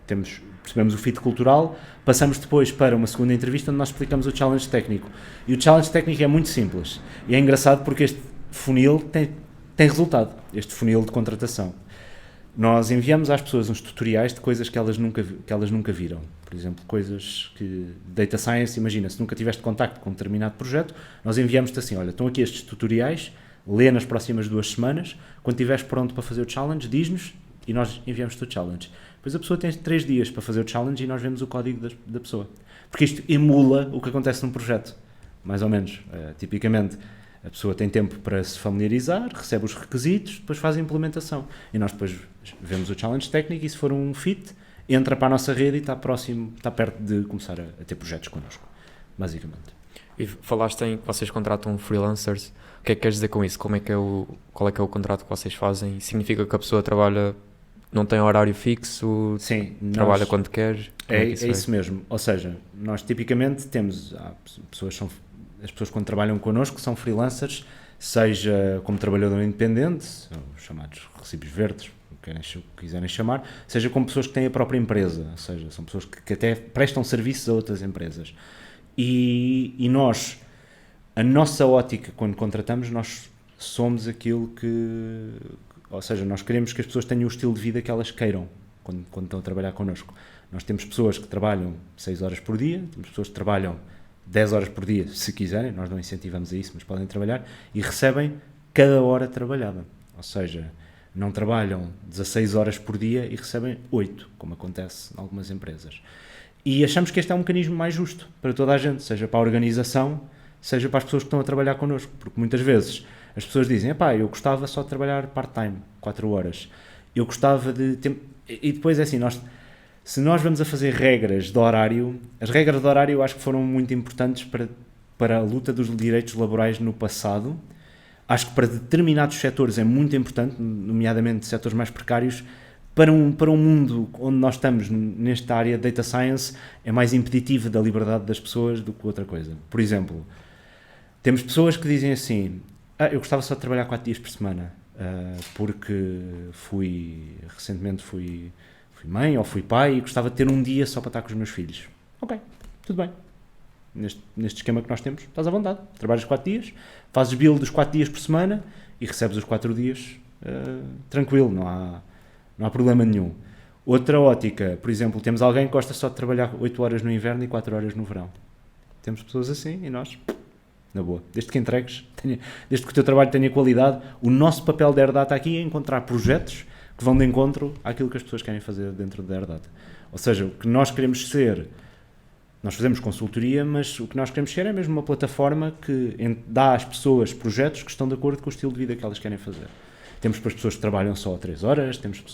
percebemos o fit cultural, passamos depois para uma segunda entrevista onde nós explicamos o challenge técnico. E o challenge técnico é muito simples, e é engraçado porque este funil tem resultado, este funil de contratação. Nós enviamos às pessoas uns tutoriais de coisas que elas nunca viram. Por exemplo, coisas que Data Science, imagina, se nunca tiveste contacto com um determinado projeto, nós enviamos-te assim, olha, estão aqui estes tutoriais, lê nas próximas 2 semanas, quando estiveres pronto para fazer o challenge, diz-nos e nós enviamos-te o challenge. Depois a pessoa tem 3 dias para fazer o challenge e nós vemos o código da pessoa. Porque isto emula o que acontece num projeto, mais ou menos. Tipicamente, a pessoa tem tempo para se familiarizar, recebe os requisitos, depois faz a implementação. E nós depois vemos o challenge técnico e se for um fit, entra para a nossa rede e está perto de começar a ter projetos connosco, basicamente. E falaste em que vocês contratam freelancers. O que é que queres dizer com isso? Qual é que é o contrato que vocês fazem? Significa que a pessoa trabalha, não tem horário fixo? Sim. Trabalha quando quer? É isso mesmo. Ou seja, nós tipicamente temos... As pessoas quando trabalham connosco são freelancers seja como trabalhador independente, os chamados recibos verdes, o que quiserem chamar, seja como pessoas que têm a própria empresa, ou seja, são pessoas que até prestam serviços a outras empresas. E nós, a nossa ótica, quando contratamos, nós somos aquilo que... Ou seja, nós queremos que as pessoas tenham o estilo de vida que elas queiram quando estão a trabalhar connosco. Nós temos pessoas que trabalham 6 horas por dia, temos pessoas que trabalham 10 horas por dia, se quiserem, nós não incentivamos a isso, mas podem trabalhar, e recebem cada hora trabalhada. Ou seja, não trabalham 16 horas por dia e recebem 8, como acontece em algumas empresas. E achamos que este é um mecanismo mais justo para toda a gente, seja para a organização, seja para as pessoas que estão a trabalhar connosco, porque muitas vezes as pessoas dizem, eu gostava só de trabalhar part-time, 4 horas, eu gostava de... E depois é assim, se nós vamos a fazer regras de horário, as regras de horário eu acho que foram muito importantes para a luta dos direitos laborais no passado. Acho que para determinados setores é muito importante, nomeadamente setores mais precários, para um mundo onde nós estamos nesta área de data science, é mais impeditivo da liberdade das pessoas do que outra coisa. Por exemplo, temos pessoas que dizem assim, eu gostava só de trabalhar 4 dias por semana, porque recentemente fui mãe ou fui pai e gostava de ter um dia só para estar com os meus filhos. Ok, tudo bem. Neste esquema que nós temos, estás à vontade. Trabalhas 4 dias, fazes bill dos 4 dias por semana e recebes os 4 dias tranquilo, não há problema nenhum. Outra ótica, por exemplo, temos alguém que gosta só de trabalhar 8 horas no inverno e 4 horas no verão. Temos pessoas assim e nós, na boa. Desde que entregues, desde que o teu trabalho tenha qualidade, o nosso papel da AirData aqui é encontrar projetos que vão de encontro àquilo que as pessoas querem fazer dentro da AirData. Ou seja, o que nós queremos ser, nós fazemos consultoria, mas o que nós queremos ser é mesmo uma plataforma que dá às pessoas projetos que estão de acordo com o estilo de vida que elas querem fazer. Temos pessoas que trabalham só 3 horas, temos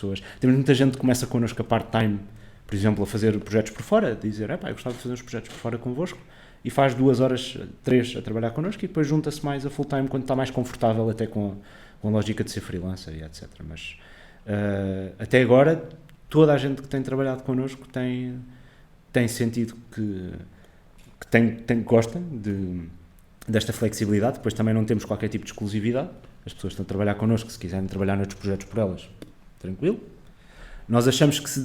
muita gente que começa connosco a part-time, por exemplo, a fazer projetos por fora, dizer, eu gostava de fazer uns projetos por fora convosco, e faz 2 horas, 3 a trabalhar connosco e depois junta-se mais a full-time quando está mais confortável até com a lógica de ser freelancer e etc. Mas até agora, toda a gente que tem trabalhado connosco tem sentido que gosta desta flexibilidade. Depois também não temos qualquer tipo de exclusividade. As pessoas que estão a trabalhar connosco, se quiserem trabalhar noutros projetos por elas, tranquilo. Nós achamos que se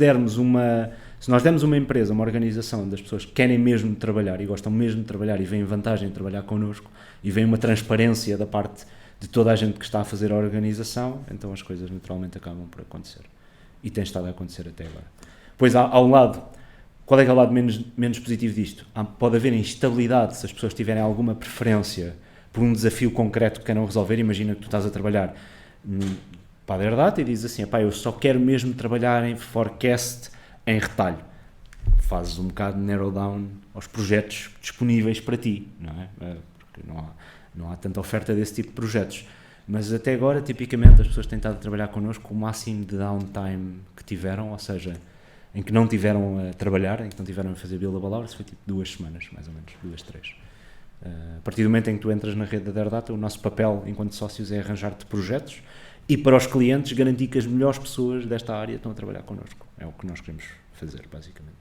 nós dermos uma empresa, uma organização das pessoas que querem mesmo trabalhar e gostam mesmo de trabalhar e veem vantagem em trabalhar connosco e veem uma transparência da parte de toda a gente que está a fazer a organização, então as coisas naturalmente acabam por acontecer. E tem estado a acontecer até agora. Pois ao lado, qual é que é o lado menos positivo disto? Pode haver instabilidade se as pessoas tiverem alguma preferência por um desafio concreto que queiram resolver. Imagina que tu estás a trabalhar para a AirData e dizes assim, eu só quero mesmo trabalhar em forecast em retalho. Fazes um bocado de narrow down aos projetos disponíveis para ti, não é? Porque não há tanta oferta desse tipo de projetos. Mas até agora, tipicamente, as pessoas têm estado a trabalhar connosco com o máximo de downtime que tiveram, ou seja, em que não tiveram a trabalhar, em que não tiveram a fazer billable hours, foi tipo 2 semanas, mais ou menos, 2, 3. A partir do momento em que tu entras na rede da AirData, o nosso papel enquanto sócios é arranjar-te projetos e para os clientes garantir que as melhores pessoas desta área estão a trabalhar connosco. É o que nós queremos fazer, basicamente.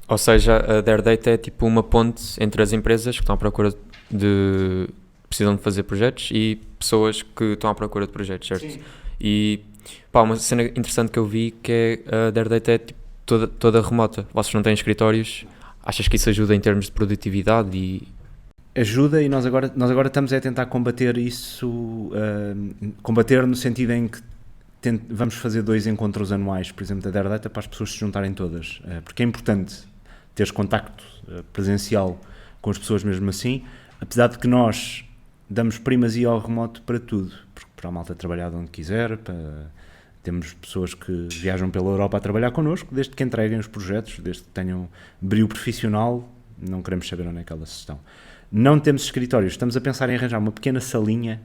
Ou seja, a AirData é tipo uma ponte entre as empresas que estão à procura precisam de fazer projetos e pessoas que estão à procura de projetos, certo? Sim. E uma cena interessante que eu vi que é a AirData é tipo toda remota. Vocês não têm escritórios. Achas que isso ajuda em termos de produtividade? Ajuda, e nós agora estamos a tentar combater isso, combater no sentido em que vamos fazer 2 encontros anuais, por exemplo, da AirData, para as pessoas se juntarem todas, porque é importante teres contacto presencial com as pessoas mesmo assim, apesar de que nós damos primazia ao remoto para tudo, porque para a malta trabalhar de onde quiser, temos pessoas que viajam pela Europa a trabalhar connosco, desde que entreguem os projetos, desde que tenham brilho profissional, não queremos saber onde é que elas estão. Não temos escritórios, estamos a pensar em arranjar uma pequena salinha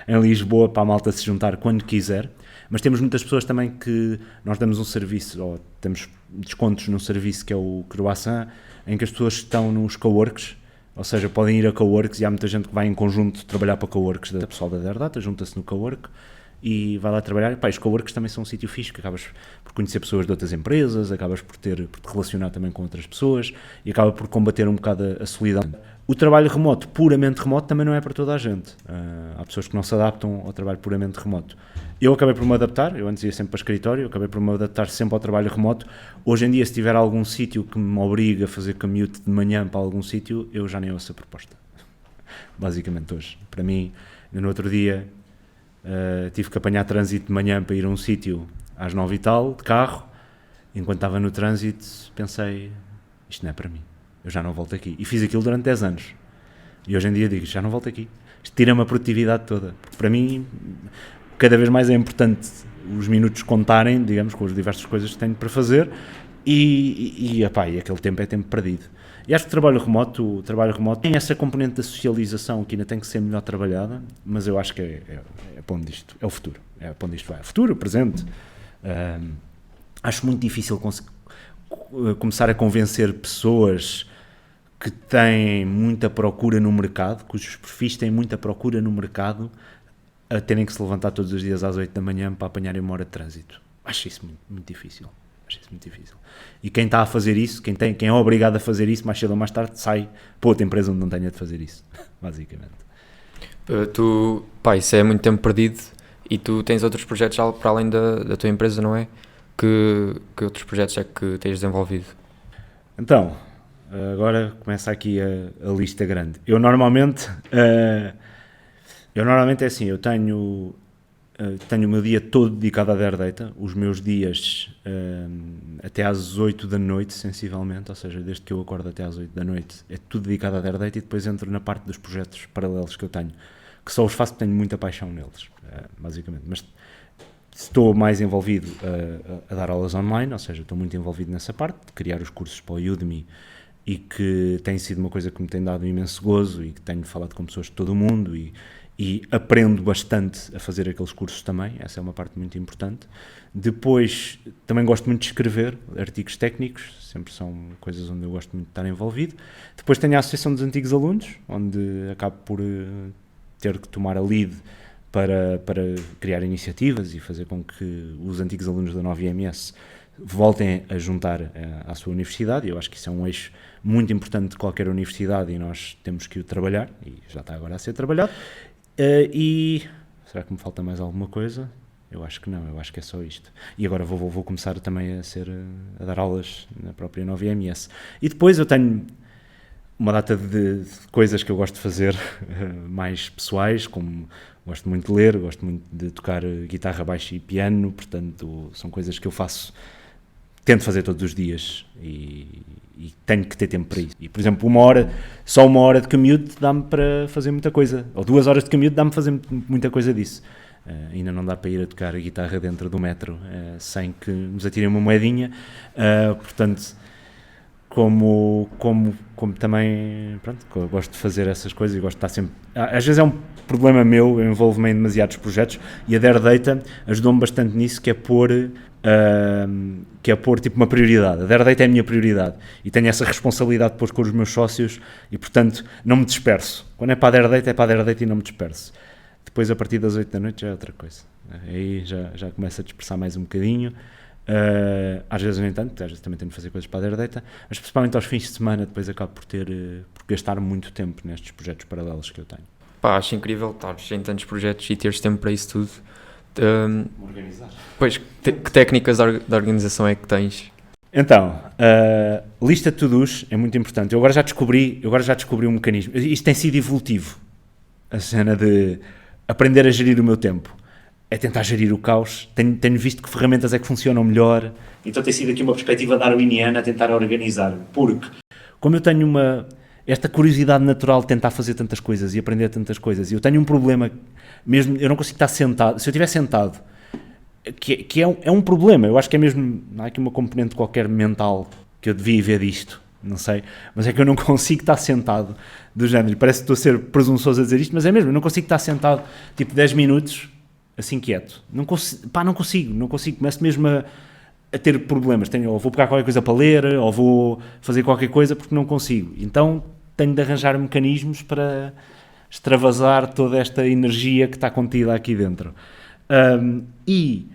em Lisboa para a malta se juntar quando quiser, mas temos muitas pessoas também que nós damos um serviço, ou temos descontos num serviço que é o Croissant, em que as pessoas estão nos coworks, ou seja, podem ir a coworks e há muita gente que vai em conjunto trabalhar para coworks da pessoal da AirData, junta-se no cowork e vai lá trabalhar. E, pá, os coworks também são um sítio fixe, que acabas por conhecer pessoas de outras empresas, acabas por te relacionar também com outras pessoas e acaba por combater um bocado a solidão. O trabalho remoto, puramente remoto, também não é para toda a gente. Há pessoas que não se adaptam ao trabalho puramente remoto. Eu acabei por me adaptar, eu antes ia sempre para escritório, eu acabei por me adaptar sempre ao trabalho remoto. Hoje em dia, se tiver algum sítio que me obriga a fazer commute de manhã para algum sítio, eu já nem ouço a proposta. Basicamente hoje. Para mim, no outro dia, tive que apanhar trânsito de manhã para ir a um sítio às 9 e tal, de carro. Enquanto estava no trânsito, pensei, isto não é para mim, eu já não volto aqui. E fiz aquilo durante 10 anos. E hoje em dia digo, já não volto aqui. Isto tira-me a produtividade toda. Porque para mim, cada vez mais é importante os minutos contarem, digamos, com as diversas coisas que tenho para fazer. E aquele tempo é tempo perdido. E acho que o trabalho remoto tem essa componente da socialização que ainda tem que ser melhor trabalhada, mas eu acho que é para onde isto, é o futuro. É para onde isto vai. Futuro, presente. Acho muito difícil começar a convencer pessoas que têm muita procura no mercado, cujos perfis têm muita procura no mercado, a terem que se levantar todos os dias às 8 da manhã para apanharem uma hora de trânsito. Acho isso muito, muito difícil. E quem está a fazer isso, quem é obrigado a fazer isso, mais cedo ou mais tarde, sai para outra empresa onde não tenha de fazer isso, basicamente. Isso é muito tempo perdido e tu tens outros projetos para além da tua empresa, não é? Que outros projetos é que tens desenvolvido? Então, agora começa aqui a lista grande. Eu normalmente é assim, eu tenho o meu dia todo dedicado à Dare Data, os meus dias até às 8 da noite, sensivelmente, ou seja, desde que eu acordo até às 8 da noite, é tudo dedicado à Dare Data e depois entro na parte dos projetos paralelos que eu tenho, que só os faço porque tenho muita paixão neles, basicamente. Mas estou mais envolvido a dar aulas online, ou seja, estou muito envolvido nessa parte, de criar os cursos para o Udemy, e que tem sido uma coisa que me tem dado imenso gozo e que tenho falado com pessoas de todo o mundo e aprendo bastante a fazer aqueles cursos também, essa é uma parte muito importante. Depois, também gosto muito de escrever artigos técnicos, sempre são coisas onde eu gosto muito de estar envolvido. Depois tenho a Associação dos Antigos Alunos, onde acabo por ter que tomar a lead para criar iniciativas e fazer com que os antigos alunos da Nova IMS voltem a juntar à sua universidade. Eu acho que isso é um eixo muito importante de qualquer universidade e nós temos que o trabalhar, e já está agora a ser trabalhado. E será que me falta mais alguma coisa? Eu acho que não, eu acho que é só isto. E agora vou começar também a dar aulas na própria Nova IMS. E depois eu tenho uma data de coisas que eu gosto de fazer mais pessoais, como gosto muito de ler, gosto muito de tocar guitarra, baixo e piano, portanto são coisas que eu faço, tento fazer todos os dias e tenho que ter tempo para isso. E, por exemplo, só uma hora de commute dá-me para fazer muita coisa, ou 2 horas de commute dá-me para fazer muita coisa disso. Ainda não dá para ir a tocar a guitarra dentro do metro sem que nos atirem uma moedinha, portanto, como também, pronto, eu gosto de fazer essas coisas e gosto de estar sempre... Às vezes é um problema meu, eu envolvo-me em demasiados projetos e a Dare Data ajudou-me bastante nisso, que é pôr tipo uma prioridade. A Dare Data é a minha prioridade e tenho essa responsabilidade depois com os meus sócios e, portanto, não me disperso. Quando é para a Dare Data, é para a Dare Data e não me disperso. Depois, a partir das 8 da noite, já é outra coisa. Aí já começa a dispersar mais um bocadinho. Às vezes nem tanto, às vezes também tenho de fazer coisas para a Dare Data, mas principalmente aos fins de semana depois acabo por gastar muito tempo nestes projetos paralelos que eu tenho. Acho incrível estares em tantos projetos e teres tempo para isso tudo. Organizar. Pois, que técnicas de organização é que tens? Então, lista de to-dos é muito importante. Eu agora já descobri um mecanismo. Isto tem sido evolutivo, a cena de aprender a gerir o meu tempo. É tentar gerir o caos. Tenho visto que ferramentas é que funcionam melhor. Então tem sido aqui uma perspectiva darwiniana a tentar organizar. Porque, como eu tenho esta curiosidade natural de tentar fazer tantas coisas e aprender tantas coisas, e eu tenho um problema, mesmo, eu não consigo estar sentado. Se eu estiver sentado, que é um problema, eu acho que é mesmo, não há aqui uma componente qualquer mental que eu devia ver disto, não sei, mas é que eu não consigo estar sentado do género. Parece que estou a ser presunçoso a dizer isto, mas é mesmo, eu não consigo estar sentado tipo 10 minutos assim quieto, não consigo, começo mesmo a ter problemas, ou vou pegar qualquer coisa para ler, ou vou fazer qualquer coisa porque não consigo, então tenho de arranjar mecanismos para extravasar toda esta energia que está contida aqui dentro. E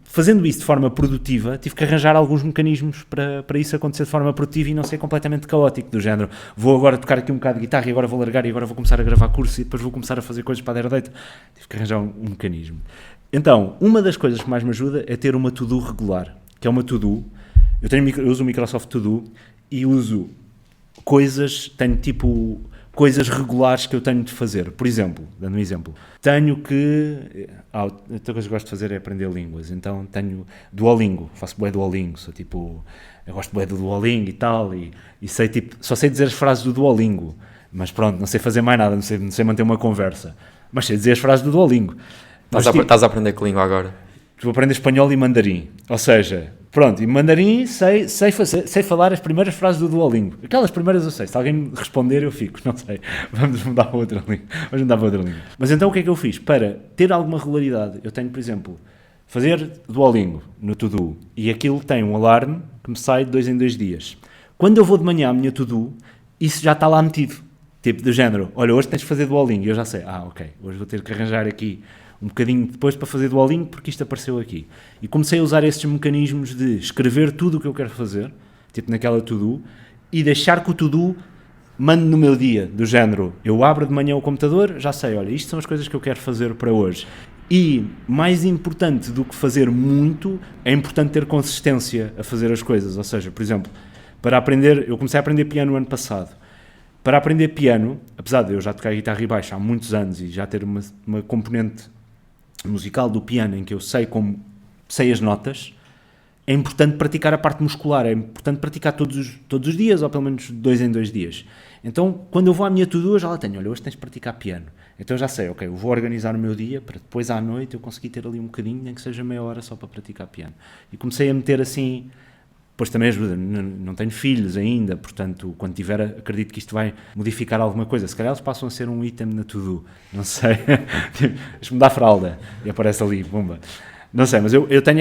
fazendo isso de forma produtiva, tive que arranjar alguns mecanismos para isso acontecer de forma produtiva e não ser completamente caótico, do género, vou agora tocar aqui um bocado de guitarra e agora vou largar e agora vou começar a gravar curso e depois vou começar a fazer coisas para a Dare Data. Tive que arranjar um mecanismo. Então, uma das coisas que mais me ajuda é ter uma to-do regular, que é uma to-do. Eu uso o Microsoft To-Do e uso coisas regulares que eu tenho de fazer. Por exemplo, dando um exemplo, tenho que... outra coisa que gosto de fazer é aprender línguas. Então tenho Duolingo, faço bué Duolingo, sou tipo... Eu gosto bué do Duolingo e tal, e sei tipo... Só sei dizer as frases do Duolingo, mas pronto, não sei fazer mais nada, não sei manter uma conversa. Mas sei dizer as frases do Duolingo. Estás a aprender que língua agora? Vou aprender espanhol e mandarim. Ou seja, pronto, e mandarim sei falar as primeiras frases do Duolingo. Aquelas primeiras eu sei. Se alguém me responder, eu fico. Não sei. Vamos mudar para outra língua. Mas então o que é que eu fiz? Para ter alguma regularidade, eu tenho, por exemplo, fazer Duolingo no To-Do. E aquilo tem um alarme que me sai de 2 em 2 dias. Quando eu vou de manhã à minha To-Do, isso já está lá metido. Tipo, do género, olha, hoje tens de fazer Duolingo. E eu já sei, ok, hoje vou ter que arranjar aqui um bocadinho depois para fazer Duolingo porque isto apareceu aqui. E comecei a usar esses mecanismos de escrever tudo o que eu quero fazer, tipo naquela to-do, e deixar que o to-do mande no meu dia, do género, eu abro de manhã o computador, já sei, olha, isto são as coisas que eu quero fazer para hoje. E, mais importante do que fazer muito, é importante ter consistência a fazer as coisas. Ou seja, por exemplo, para aprender, eu comecei a aprender piano no ano passado. Para aprender piano, apesar de eu já tocar guitarra e baixo há muitos anos e já ter uma componente musical do piano em que eu sei as notas, é importante praticar a parte muscular, é importante praticar todos os dias, ou pelo menos 2 em 2 dias. Então, quando eu vou à minha to-do, eu já lá tenho, olha, hoje tens de praticar piano. Então eu já sei, ok, eu vou organizar o meu dia para depois à noite eu conseguir ter ali um bocadinho, nem que seja meia hora só para praticar piano. E comecei a meter assim... Pois também ajuda, não tenho filhos ainda, portanto, quando tiver, acredito que isto vai modificar alguma coisa. Se calhar eles passam a ser um item na to-do, não sei. Deixa-me dar fralda e aparece ali, bomba. Não sei, mas eu tenho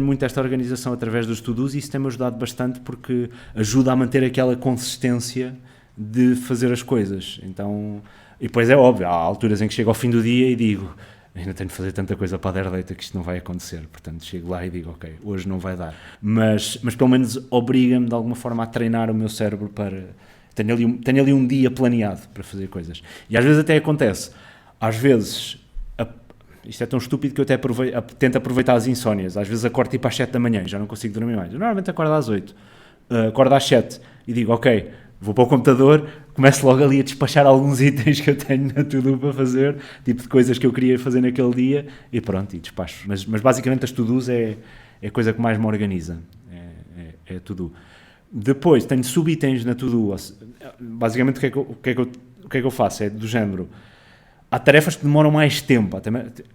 muito esta organização através dos to-dos e isso tem-me ajudado bastante porque ajuda a manter aquela consistência de fazer as coisas. Então, e depois é óbvio, há alturas em que chego ao fim do dia e digo... ainda tenho de fazer tanta coisa para a Dare Data que isto não vai acontecer, portanto chego lá e digo, ok, hoje não vai dar, mas pelo menos obriga-me de alguma forma a treinar o meu cérebro para, tenho ali um dia planeado para fazer coisas, e às vezes até acontece, isto é tão estúpido que eu até tento aproveitar as insónias, às vezes acordo tipo às 7 da manhã e já não consigo dormir mais, eu normalmente acordo às 8, acordo às 7 e digo, ok, vou para o computador, começo logo ali a despachar alguns itens que eu tenho na to-do para fazer, tipo de coisas que eu queria fazer naquele dia, e pronto, e despacho. Mas basicamente as to-dos é a coisa que mais me organiza, é to-do. Depois tenho sub-itens na to-do, basicamente o que é que eu faço? É do género, há tarefas que demoram mais tempo.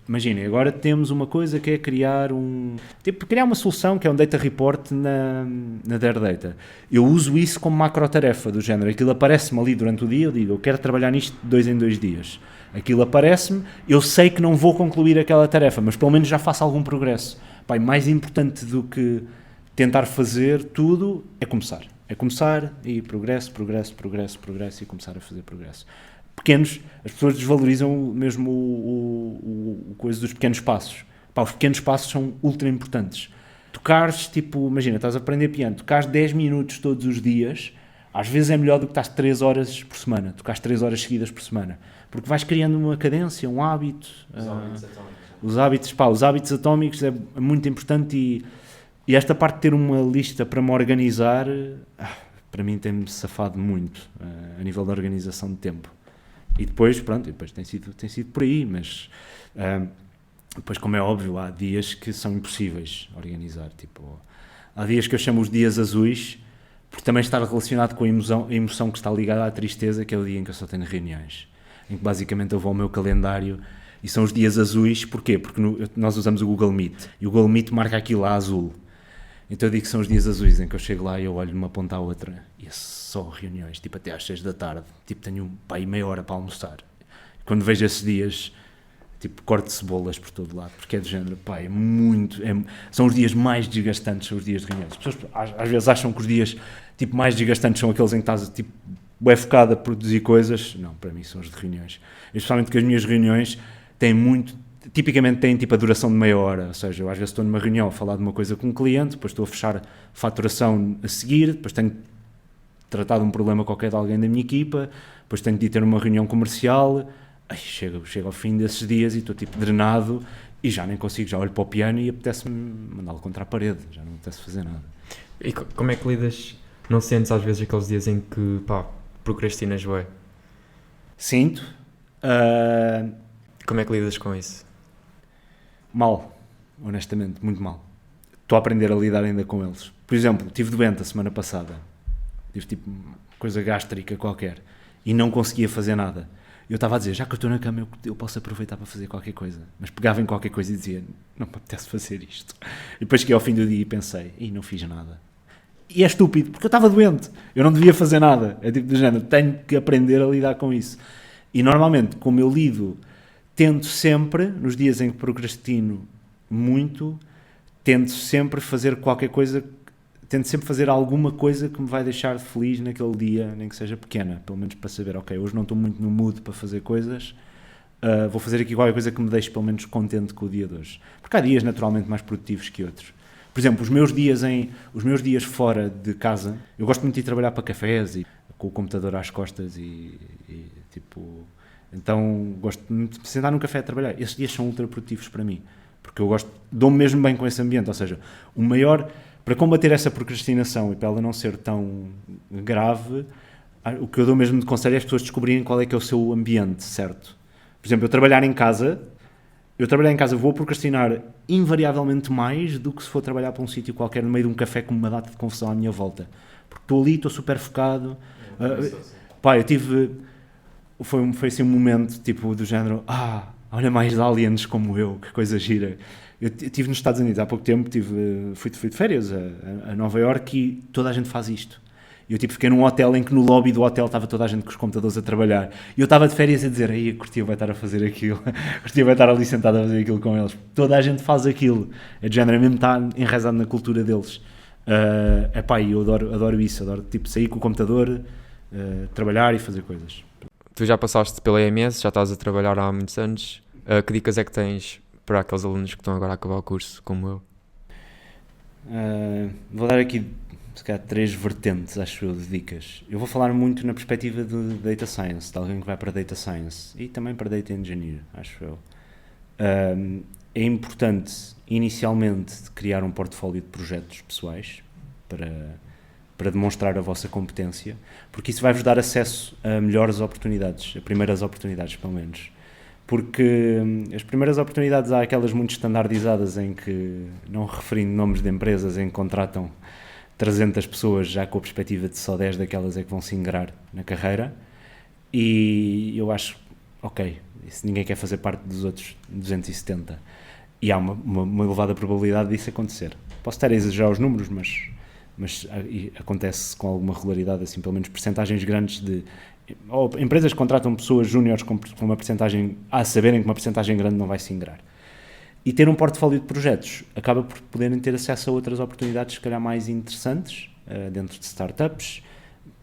Imaginem, agora temos uma coisa que é criar uma solução que é um data report na Dare Data. Eu uso isso como macro-tarefa do género. Aquilo aparece-me ali durante o dia, eu digo, eu quero trabalhar nisto de 2 em 2 dias. Aquilo aparece-me, eu sei que não vou concluir aquela tarefa, mas pelo menos já faço algum progresso. Pai, mais importante do que tentar fazer tudo é começar. É começar e progresso e começar a fazer progresso. Pequenos, as pessoas desvalorizam mesmo o coisa dos pequenos passos. Pá, os pequenos passos são ultra importantes. Tocares, tipo, imagina, estás a aprender piano, tocares 10 minutos todos os dias, às vezes é melhor do que estás 3 horas por semana, tocares 3 horas seguidas por semana, porque vais criando uma cadência, um hábito. Os hábitos atómicos é muito importante e esta parte de ter uma lista para me organizar, para mim tem-me safado muito a nível da organização de tempo. E depois tem sido por aí, mas depois, como é óbvio, há dias que são impossíveis organizar. Tipo, há dias que eu chamo os dias azuis, porque também está relacionado com a emoção que está ligada à tristeza, que é o dia em que eu só tenho reuniões. Em que basicamente eu vou ao meu calendário e são os dias azuis. Porquê? Porque nós usamos o Google Meet e o Google Meet marca aquilo a azul. Então eu digo que são os dias azuis em que eu chego lá e eu olho de uma ponta à outra e é só reuniões, tipo até às 6 da tarde, tipo tenho meia hora para almoçar. Quando vejo esses dias, tipo corto cebolas por todo lado, porque é de género, são os dias mais desgastantes, são os dias de reuniões. As pessoas às vezes acham que os dias tipo, mais desgastantes são aqueles em que estás tipo, bem focado a produzir coisas. Não, para mim são os de reuniões. Especialmente que as minhas reuniões têm tipicamente têm tipo a duração de meia hora, ou seja, eu às vezes estou numa reunião a falar de uma coisa com um cliente, depois estou a fechar faturação a seguir, depois tenho de tratar de um problema qualquer de alguém da minha equipa, depois tenho de ir ter uma reunião comercial, chego ao fim desses dias e estou tipo drenado e já nem consigo, já olho para o piano e apetece-me mandá-lo contra a parede, já não me apetece fazer nada. E como é que lidas? Não sentes às vezes aqueles dias em que, procrastinas bué? Sinto. Como é que lidas com isso? Mal, honestamente, muito mal. Estou a aprender a lidar ainda com eles. Por exemplo, estive doente a semana passada. Tive tipo coisa gástrica qualquer e não conseguia fazer nada. Eu estava a dizer, já que eu estou na cama eu posso aproveitar para fazer qualquer coisa. Mas pegava em qualquer coisa e dizia, não me apetece fazer isto. E depois cheguei ao fim do dia e pensei, não fiz nada. E é estúpido, porque eu estava doente. Eu não devia fazer nada. É tipo do género, tenho que aprender a lidar com isso. E normalmente, como eu lido, tento sempre, nos dias em que procrastino muito, tento sempre fazer qualquer coisa, tento sempre fazer alguma coisa que me vai deixar feliz naquele dia, nem que seja pequena, pelo menos para saber, ok, hoje não estou muito no mood para fazer coisas, vou fazer aqui qualquer coisa que me deixe pelo menos contente com o dia de hoje. Porque há dias naturalmente mais produtivos que outros. Por exemplo, os meus dias fora de casa, eu gosto muito de ir trabalhar para cafés e com o computador às costas e tipo... Então gosto muito de sentar num café a trabalhar. Esses dias são ultra produtivos para mim, porque eu dou-me mesmo bem com esse ambiente, ou seja, o maior... Para combater essa procrastinação e para ela não ser tão grave, o que eu dou mesmo de conselho é as pessoas descobrirem qual é que é o seu ambiente, certo? Por exemplo, eu trabalhar em casa vou procrastinar invariavelmente mais do que se for trabalhar para um sítio qualquer no meio de um café com uma data de confusão à minha volta. Porque estou ali, estou super focado. Eu tive... Foi assim um momento tipo do género, olha mais aliens como eu, que coisa gira. Eu estive nos Estados Unidos há pouco tempo, fui de férias a Nova Iorque e toda a gente faz isto. Eu fiquei num hotel em que no lobby do hotel estava toda a gente com os computadores a trabalhar. E eu estava de férias a dizer, a curtia vai estar a fazer aquilo, a curtia vai estar ali sentado a fazer aquilo com eles. Toda a gente faz aquilo. É de género, mesmo está enraizado na cultura deles. Eu adoro isso, adoro sair com o computador, trabalhar e fazer coisas. Tu já passaste pela EMS, já estás a trabalhar há muitos anos. Que dicas é que tens para aqueles alunos que estão agora a acabar o curso, como eu? Vou dar aqui, se calhar, 3 vertentes, acho eu, de dicas. Eu vou falar muito na perspectiva de Data Science, de alguém que vai para Data Science e também para Data Engineer, acho eu. É importante, inicialmente, criar um portfólio de projetos pessoais para demonstrar a vossa competência, porque isso vai-vos dar acesso a melhores oportunidades, a primeiras oportunidades, pelo menos. Porque as primeiras oportunidades há aquelas muito standardizadas em que, não referindo nomes de empresas, em que contratam 300 pessoas já com a perspectiva de só 10 daquelas é que vão se ingrar na carreira, e eu acho, ok, se ninguém quer fazer parte dos outros 270, e há uma elevada probabilidade disso acontecer. Posso estar a exagerar os números, mas acontece com alguma regularidade, assim, pelo menos percentagens grandes ou empresas que contratam pessoas júniores com uma percentagem, a saberem que uma percentagem grande não vai se ingrar. E ter um portfólio de projetos acaba por poderem ter acesso a outras oportunidades, se calhar mais interessantes, dentro de startups,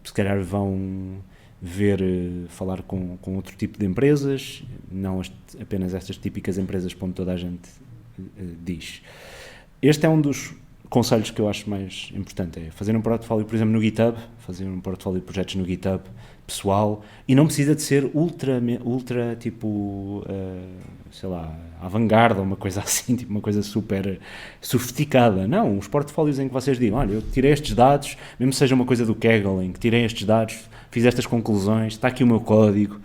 se calhar vão falar com outro tipo de empresas, não apenas estas típicas empresas onde toda a gente diz. Este é um dos conselhos que eu acho mais importante, é fazer um portfólio, por exemplo, no GitHub, fazer um portfólio de projetos no GitHub, pessoal, e não precisa de ser ultra tipo, sei lá, avant-garde ou uma coisa assim, tipo uma coisa super sofisticada. Não, os portfólios em que vocês digam, olha, eu tirei estes dados, mesmo seja uma coisa do Kaggle, em que tirei estes dados, fiz estas conclusões, está aqui o meu código,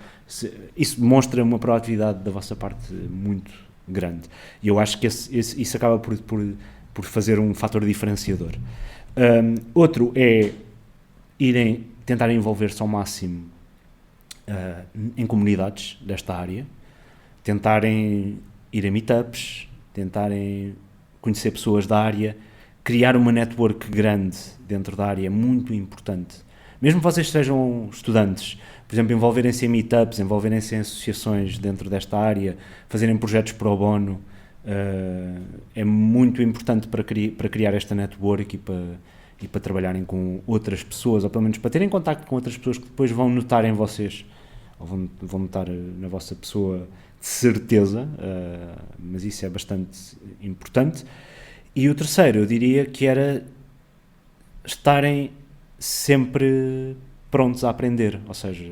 isso demonstra uma proatividade da vossa parte muito grande. E eu acho que isso acaba por fazer um fator diferenciador. Outro é tentarem envolver-se ao máximo em comunidades desta área, tentarem ir a meetups, tentarem conhecer pessoas da área, criar uma network grande dentro da área é muito importante. Mesmo que vocês sejam estudantes, por exemplo, envolverem-se em meetups, envolverem-se em associações dentro desta área, fazerem projetos pro bono, é muito importante para criar esta network e para trabalharem com outras pessoas, ou pelo menos para terem contacto com outras pessoas que depois vão notar em vocês, ou vão notar na vossa pessoa, de certeza, mas isso é bastante importante. E o terceiro, eu diria que era estarem sempre prontos a aprender, ou seja,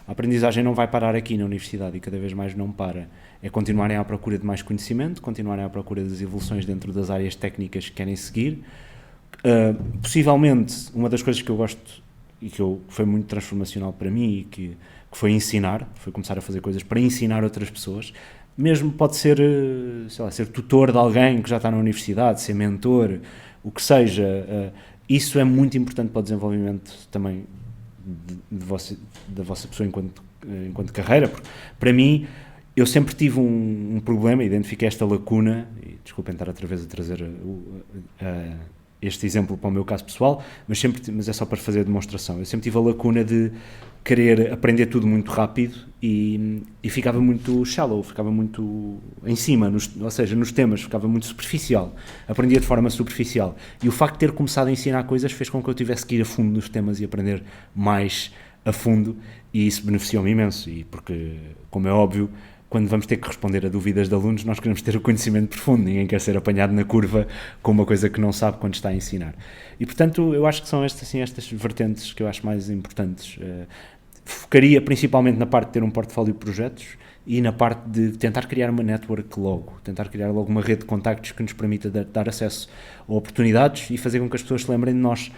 a aprendizagem não vai parar aqui na universidade e cada vez mais não para. É continuarem à procura de mais conhecimento, continuarem à procura das evoluções dentro das áreas técnicas que querem seguir. Possivelmente, uma das coisas que eu gosto e que foi muito transformacional para mim e que foi ensinar, foi começar a fazer coisas para ensinar outras pessoas. Mesmo pode ser, sei lá, ser tutor de alguém que já está na universidade, ser mentor, o que seja. Isso é muito importante para o desenvolvimento também da vossa pessoa enquanto carreira, porque para mim eu sempre tive um problema, identifiquei esta lacuna, e desculpem estar outra vez a trazer este exemplo para o meu caso pessoal, mas é só para fazer a demonstração. Eu sempre tive a lacuna de querer aprender tudo muito rápido e ficava muito shallow, ficava muito em cima, ou seja, nos temas, ficava muito superficial, aprendia de forma superficial. E o facto de ter começado a ensinar coisas fez com que eu tivesse que ir a fundo nos temas e aprender mais a fundo, e isso beneficiou-me imenso, e porque, como é óbvio, quando vamos ter que responder a dúvidas de alunos, nós queremos ter o conhecimento profundo, ninguém quer ser apanhado na curva com uma coisa que não sabe quando está a ensinar. E, portanto, eu acho que são estas vertentes que eu acho mais importantes. Focaria principalmente na parte de ter um portfólio de projetos e na parte de tentar criar uma network logo, tentar criar logo uma rede de contactos que nos permita dar acesso a oportunidades e fazer com que as pessoas se lembrem de nós.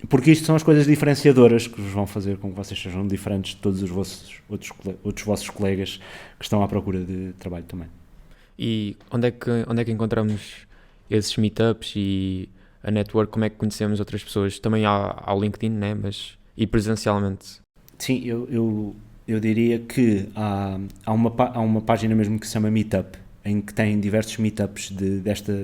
Porque isto são as coisas diferenciadoras que vos vão fazer com que vocês sejam diferentes de todos os vossos outros vossos colegas que estão à procura de trabalho também. E onde é que encontramos esses meetups e a network? Como é que conhecemos outras pessoas? Também há o LinkedIn, né? E presencialmente? Sim, eu diria que há uma página mesmo que se chama Meetup, em que tem diversos meetups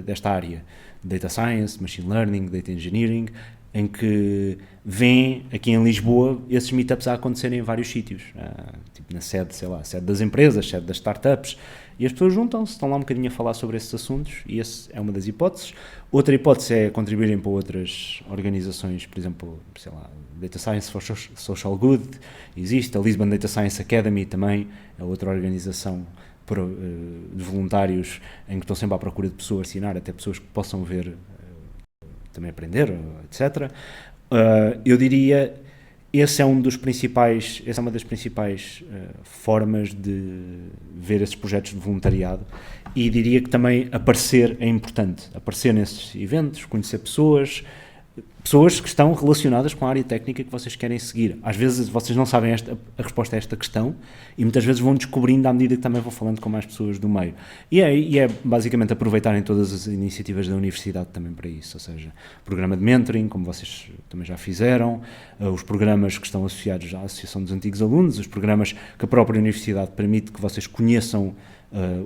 desta área, Data Science, Machine Learning, Data Engineering, em que vêm aqui em Lisboa esses meetups a acontecerem em vários sítios, tipo na sede, sei lá, sede das empresas, sede das startups, e as pessoas juntam-se, estão lá um bocadinho a falar sobre esses assuntos, e essa é uma das hipóteses. Outra hipótese é contribuírem para outras organizações, por exemplo, sei lá, Data Science for Social Good, existe, a Lisbon Data Science Academy também, é outra organização de voluntários em que estão sempre à procura de pessoas a ensinar, até pessoas que possam ver também aprender, etc. Eu diria, essa é uma das principais formas de ver esses projetos de voluntariado, e diria que também aparecer é importante, aparecer nesses eventos, conhecer pessoas que estão relacionadas com a área técnica que vocês querem seguir. Às vezes vocês não sabem a resposta a esta questão e muitas vezes vão descobrindo à medida que também vão falando com mais pessoas do meio. E é basicamente aproveitarem todas as iniciativas da universidade também para isso, ou seja, programa de mentoring, como vocês também já fizeram, os programas que estão associados à Associação dos Antigos Alunos, os programas que a própria universidade permite que vocês conheçam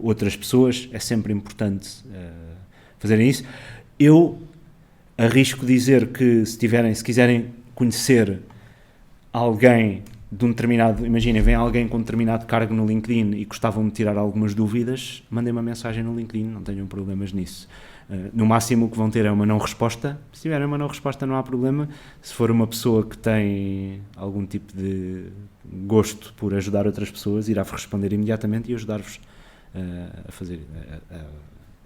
outras pessoas, é sempre importante fazerem isso. Eu arrisco dizer que se quiserem conhecer alguém de um determinado, imaginem, vem alguém com um determinado cargo no LinkedIn e gostavam de tirar algumas dúvidas, mandem uma mensagem no LinkedIn, não tenham problemas nisso. No máximo o que vão ter é uma não resposta. Se tiverem uma não resposta não há problema. Se for uma pessoa que tem algum tipo de gosto por ajudar outras pessoas, irá responder imediatamente e ajudar-vos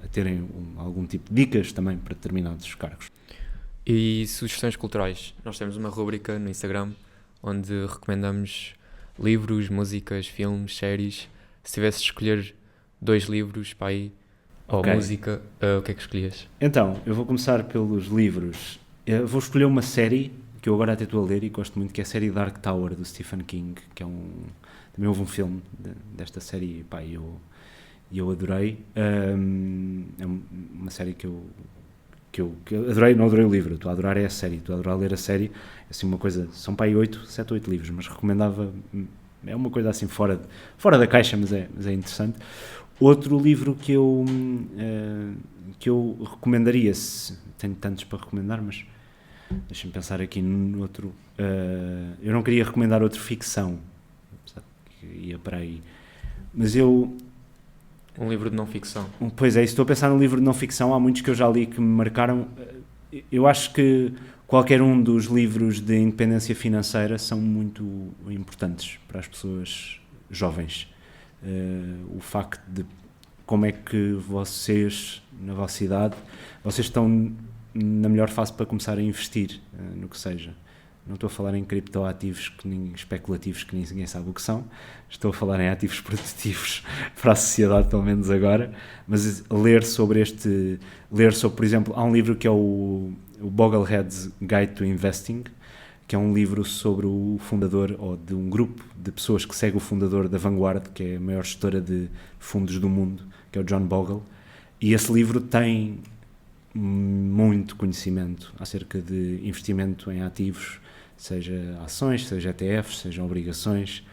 a terem algum tipo de dicas também para determinados cargos. E sugestões culturais? Nós temos uma rúbrica no Instagram onde recomendamos livros, músicas, filmes, séries. Se tivesse de escolher 2 livros para aí, ou música, o que é que escolhias? Então, eu vou começar pelos livros. Eu vou escolher uma série que eu agora até estou a ler e gosto muito, que é a série Dark Tower, do Stephen King, que é também houve um filme desta série, pá, e eu adorei. É uma série que eu adorei, não adorei o livro, estou a adorar a série, estou a adorar ler a série, é assim uma coisa, são para aí 7 ou 8 livros, mas recomendava, é uma coisa assim fora da caixa, mas é interessante. Outro livro que eu recomendaria, tenho tantos para recomendar, mas deixa-me pensar aqui no outro, eu não queria recomendar outro ficção, que ia para aí, mas um livro de não-ficção. Pois é, estou a pensar no livro de não-ficção, há muitos que eu já li que me marcaram. Eu acho que qualquer um dos livros de independência financeira são muito importantes para as pessoas jovens. o facto de como é que vocês, na vossa idade, vocês estão na melhor fase para começar a investir no que seja. Não estou a falar em criptoativos especulativos que ninguém sabe o que são, estou a falar em ativos produtivos para a sociedade, pelo menos agora, mas ler sobre, por exemplo, há um livro que é o Boglehead's Guide to Investing, que é um livro sobre o fundador, ou de um grupo de pessoas que segue o fundador da Vanguard, que é a maior gestora de fundos do mundo, que é o John Bogle, e esse livro tem muito conhecimento acerca de investimento em ativos, seja ações, seja ETFs, sejam obrigações,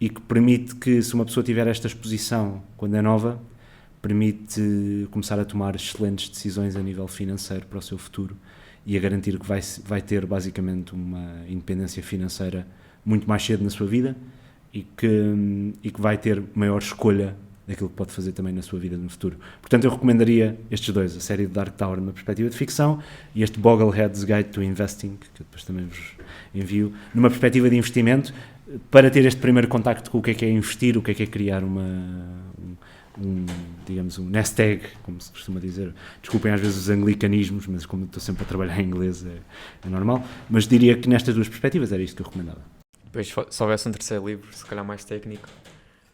e que permite que, se uma pessoa tiver esta exposição quando é nova, permite começar a tomar excelentes decisões a nível financeiro para o seu futuro e a garantir que vai ter basicamente uma independência financeira muito mais cedo na sua vida e que vai ter maior escolha daquilo que pode fazer também na sua vida no futuro. Portanto, eu recomendaria estes dois, a série de Dark Tower numa perspectiva de ficção e este Boglehead's Guide to Investing, que eu depois também vos envio, numa perspectiva de investimento, para ter este primeiro contacto com o que é investir, o que é criar digamos, um nest egg, como se costuma dizer. Desculpem às vezes os anglicanismos, mas como estou sempre a trabalhar em inglês é normal, mas diria que nestas duas perspectivas era isto que eu recomendava. Depois, se houvesse um terceiro livro, se calhar mais técnico,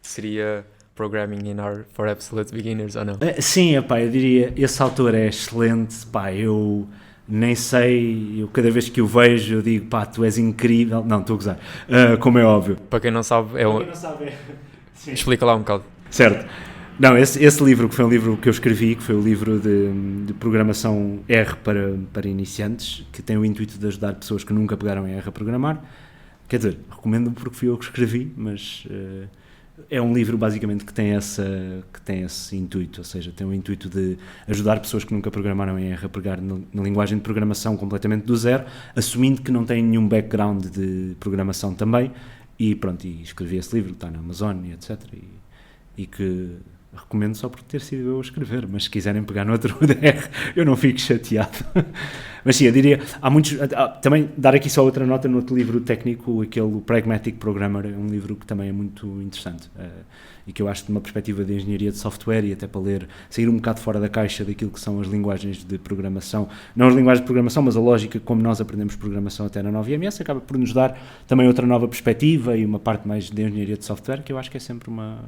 seria Programming in R for Absolute Beginners, ou não? Sim, eu diria, esse autor é excelente, eu nem sei, eu cada vez que o vejo eu digo, tu és incrível, não, estou a gozar, como é óbvio. Para quem não sabe, explica lá um bocado. Certo. Não, esse livro, que foi um livro que eu escrevi, que foi o livro de programação R para iniciantes, que tem o intuito de ajudar pessoas que nunca pegaram em R a programar, quer dizer, recomendo porque fui eu que escrevi, mas é um livro basicamente que tem esse intuito, ou seja, tem o intuito de ajudar pessoas que nunca programaram em R a pegar na linguagem de programação completamente do zero, assumindo que não têm nenhum background de programação também, e pronto, e escrevi esse livro, está na Amazon e etc, e que recomendo só por ter sido eu a escrever, mas se quiserem pegar no outro DR, eu não fico chateado. Mas sim, eu diria, há muitos, também dar aqui só outra nota no outro livro técnico, aquele Pragmatic Programmer, é um livro que também é muito interessante, e que eu acho de uma perspectiva de engenharia de software, e até para ler, sair um bocado fora da caixa daquilo que são as linguagens de programação, não as linguagens de programação, mas a lógica como nós aprendemos programação até na 9MS, acaba por nos dar também outra nova perspectiva e uma parte mais de engenharia de software, que eu acho que é sempre um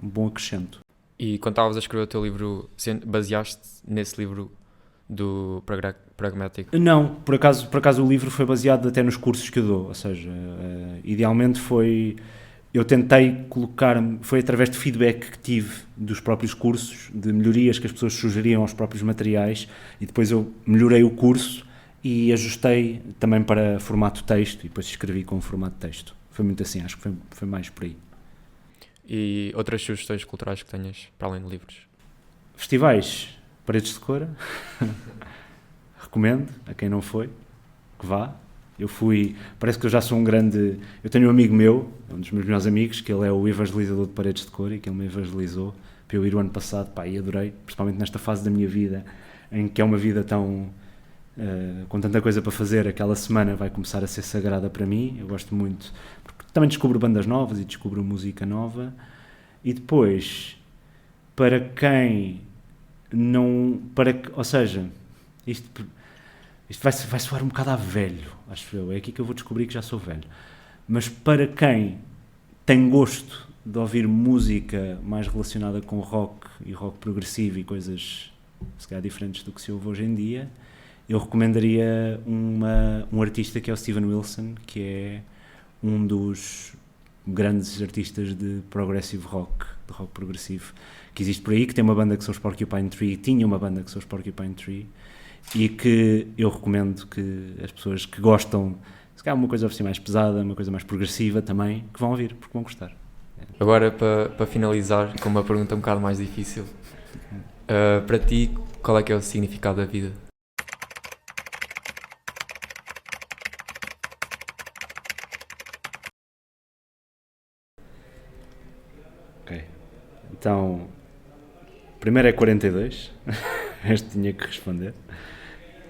bom acrescento. E quando estavas a escrever o teu livro, baseaste nesse livro do Pragmatic? Não, por acaso o livro foi baseado até nos cursos que eu dou, ou seja, idealmente eu tentei foi através de feedback que tive dos próprios cursos, de melhorias que as pessoas sugeriam aos próprios materiais, e depois eu melhorei o curso e ajustei também para formato texto, e depois escrevi com formato texto. Foi muito assim, acho que foi mais por aí. E outras sugestões culturais que tenhas, para além de livros? Festivais, Paredes de Cora, recomendo a quem não foi, que vá. Eu fui, parece que eu já sou eu tenho um amigo meu, um dos meus melhores amigos, que ele é o evangelizador de Paredes de Cora, e que ele me evangelizou para eu ir o ano passado, e adorei, principalmente nesta fase da minha vida, em que é uma vida tão, com tanta coisa para fazer, aquela semana vai começar a ser sagrada para mim, eu gosto muito, também descubro bandas novas e descubro música nova. E depois, para quem não... ou seja, isto vai soar um bocado a velho, acho eu. É aqui que eu vou descobrir que já sou velho. Mas para quem tem gosto de ouvir música mais relacionada com rock e rock progressivo e coisas, se calhar, diferentes do que se ouve hoje em dia, eu recomendaria um artista que é o Steven Wilson, que é um dos grandes artistas de progressive rock, de rock progressivo, que existe por aí, que tem uma banda que são os Porcupine Tree, tinha uma banda que são os Porcupine Tree, e que eu recomendo que as pessoas que gostam, se calhar uma coisa assim mais pesada, uma coisa mais progressiva também, que vão ouvir, porque vão gostar. Agora, para finalizar, com uma pergunta um bocado mais difícil, para ti, qual é que é o significado da vida? Então, primeiro é 42, este tinha que responder.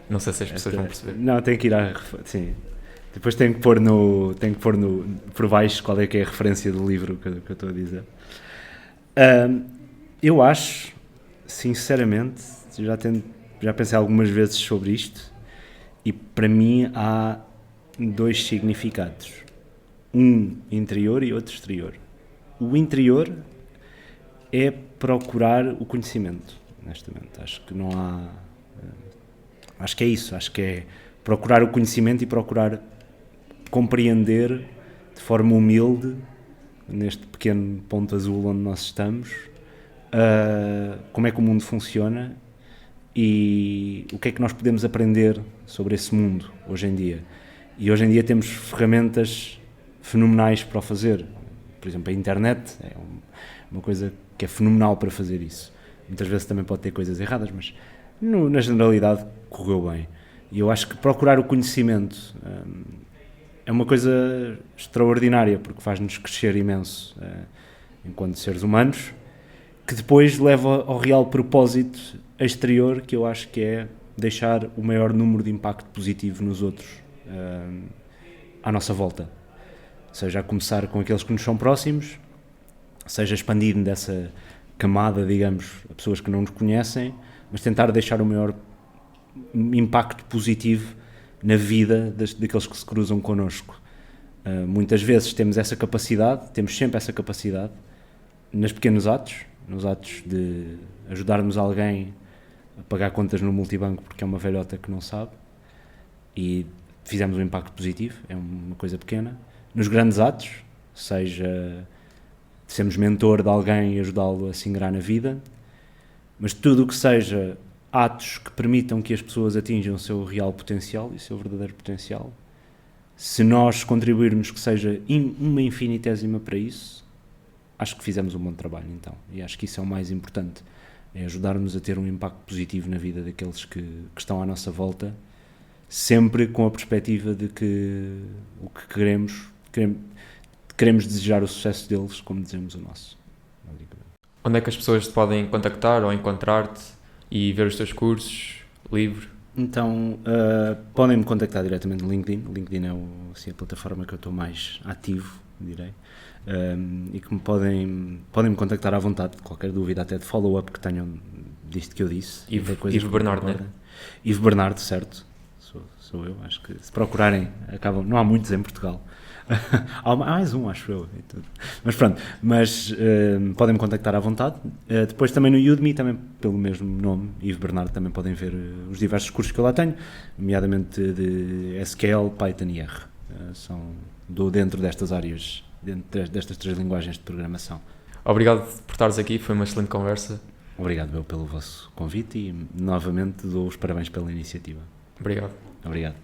Não sei se as pessoas vão perceber. Não, tem que ir sim. Depois tenho que pôr por baixo qual é que é a referência do livro que eu estou a dizer. Eu acho, sinceramente, já pensei algumas vezes sobre isto, e para mim há 2 significados. Um interior e outro exterior. O interior é procurar o conhecimento, honestamente. Acho que não há... Acho que é isso. Acho que é procurar o conhecimento e procurar compreender de forma humilde, neste pequeno ponto azul onde nós estamos, como é que o mundo funciona e o que é que nós podemos aprender sobre esse mundo hoje em dia. E hoje em dia temos ferramentas fenomenais para o fazer. Por exemplo, a internet é uma coisa que é fenomenal para fazer isso. Muitas vezes também pode ter coisas erradas, mas na generalidade correu bem. E eu acho que procurar o conhecimento é uma coisa extraordinária, porque faz-nos crescer imenso enquanto seres humanos, que depois leva ao real propósito exterior, que eu acho que é deixar o maior número de impacto positivo nos outros à nossa volta. Seja a começar com aqueles que nos são próximos, seja expandindo dessa camada, digamos, a pessoas que não nos conhecem, mas tentar deixar o maior impacto positivo na vida daqueles que se cruzam connosco. Muitas vezes temos essa capacidade, temos sempre essa capacidade, nos pequenos atos, nos atos de ajudarmos alguém a pagar contas no multibanco porque é uma velhota que não sabe e fizemos um impacto positivo, é uma coisa pequena. Nos grandes atos, seja sermos mentor de alguém e ajudá-lo a se ingrar na vida, mas tudo o que seja atos que permitam que as pessoas atinjam o seu real potencial e o seu verdadeiro potencial, se nós contribuirmos que seja uma infinitésima para isso, acho que fizemos um bom trabalho então, e acho que isso é o mais importante, é ajudarmos a ter um impacto positivo na vida daqueles que estão à nossa volta, sempre com a perspectiva de que o que queremos desejar o sucesso deles como desejamos o nosso. Onde é que as pessoas te podem contactar ou encontrar-te e ver os teus cursos, livro? Então, podem-me contactar diretamente no LinkedIn. O LinkedIn é assim, a plataforma que eu estou mais ativo, direi. E que podem-me contactar à vontade, qualquer dúvida, até de follow-up que tenham disto que eu disse. Ivo Bernardo, né? Ivo Bernardo, certo. Sou eu, acho que se procurarem, não há muitos em Portugal. Há mais um, acho eu. Mas pronto, podem-me contactar à vontade. Depois também no Udemy, também pelo mesmo nome, Ivo Bernardo, também podem ver os diversos cursos que eu lá tenho, nomeadamente de SQL, Python e R. Dou dentro destas áreas, dentro destas 3 linguagens de programação. Obrigado por estares aqui, foi uma excelente conversa. Obrigado eu pelo vosso convite e novamente dou os parabéns pela iniciativa. Obrigado. Obrigado.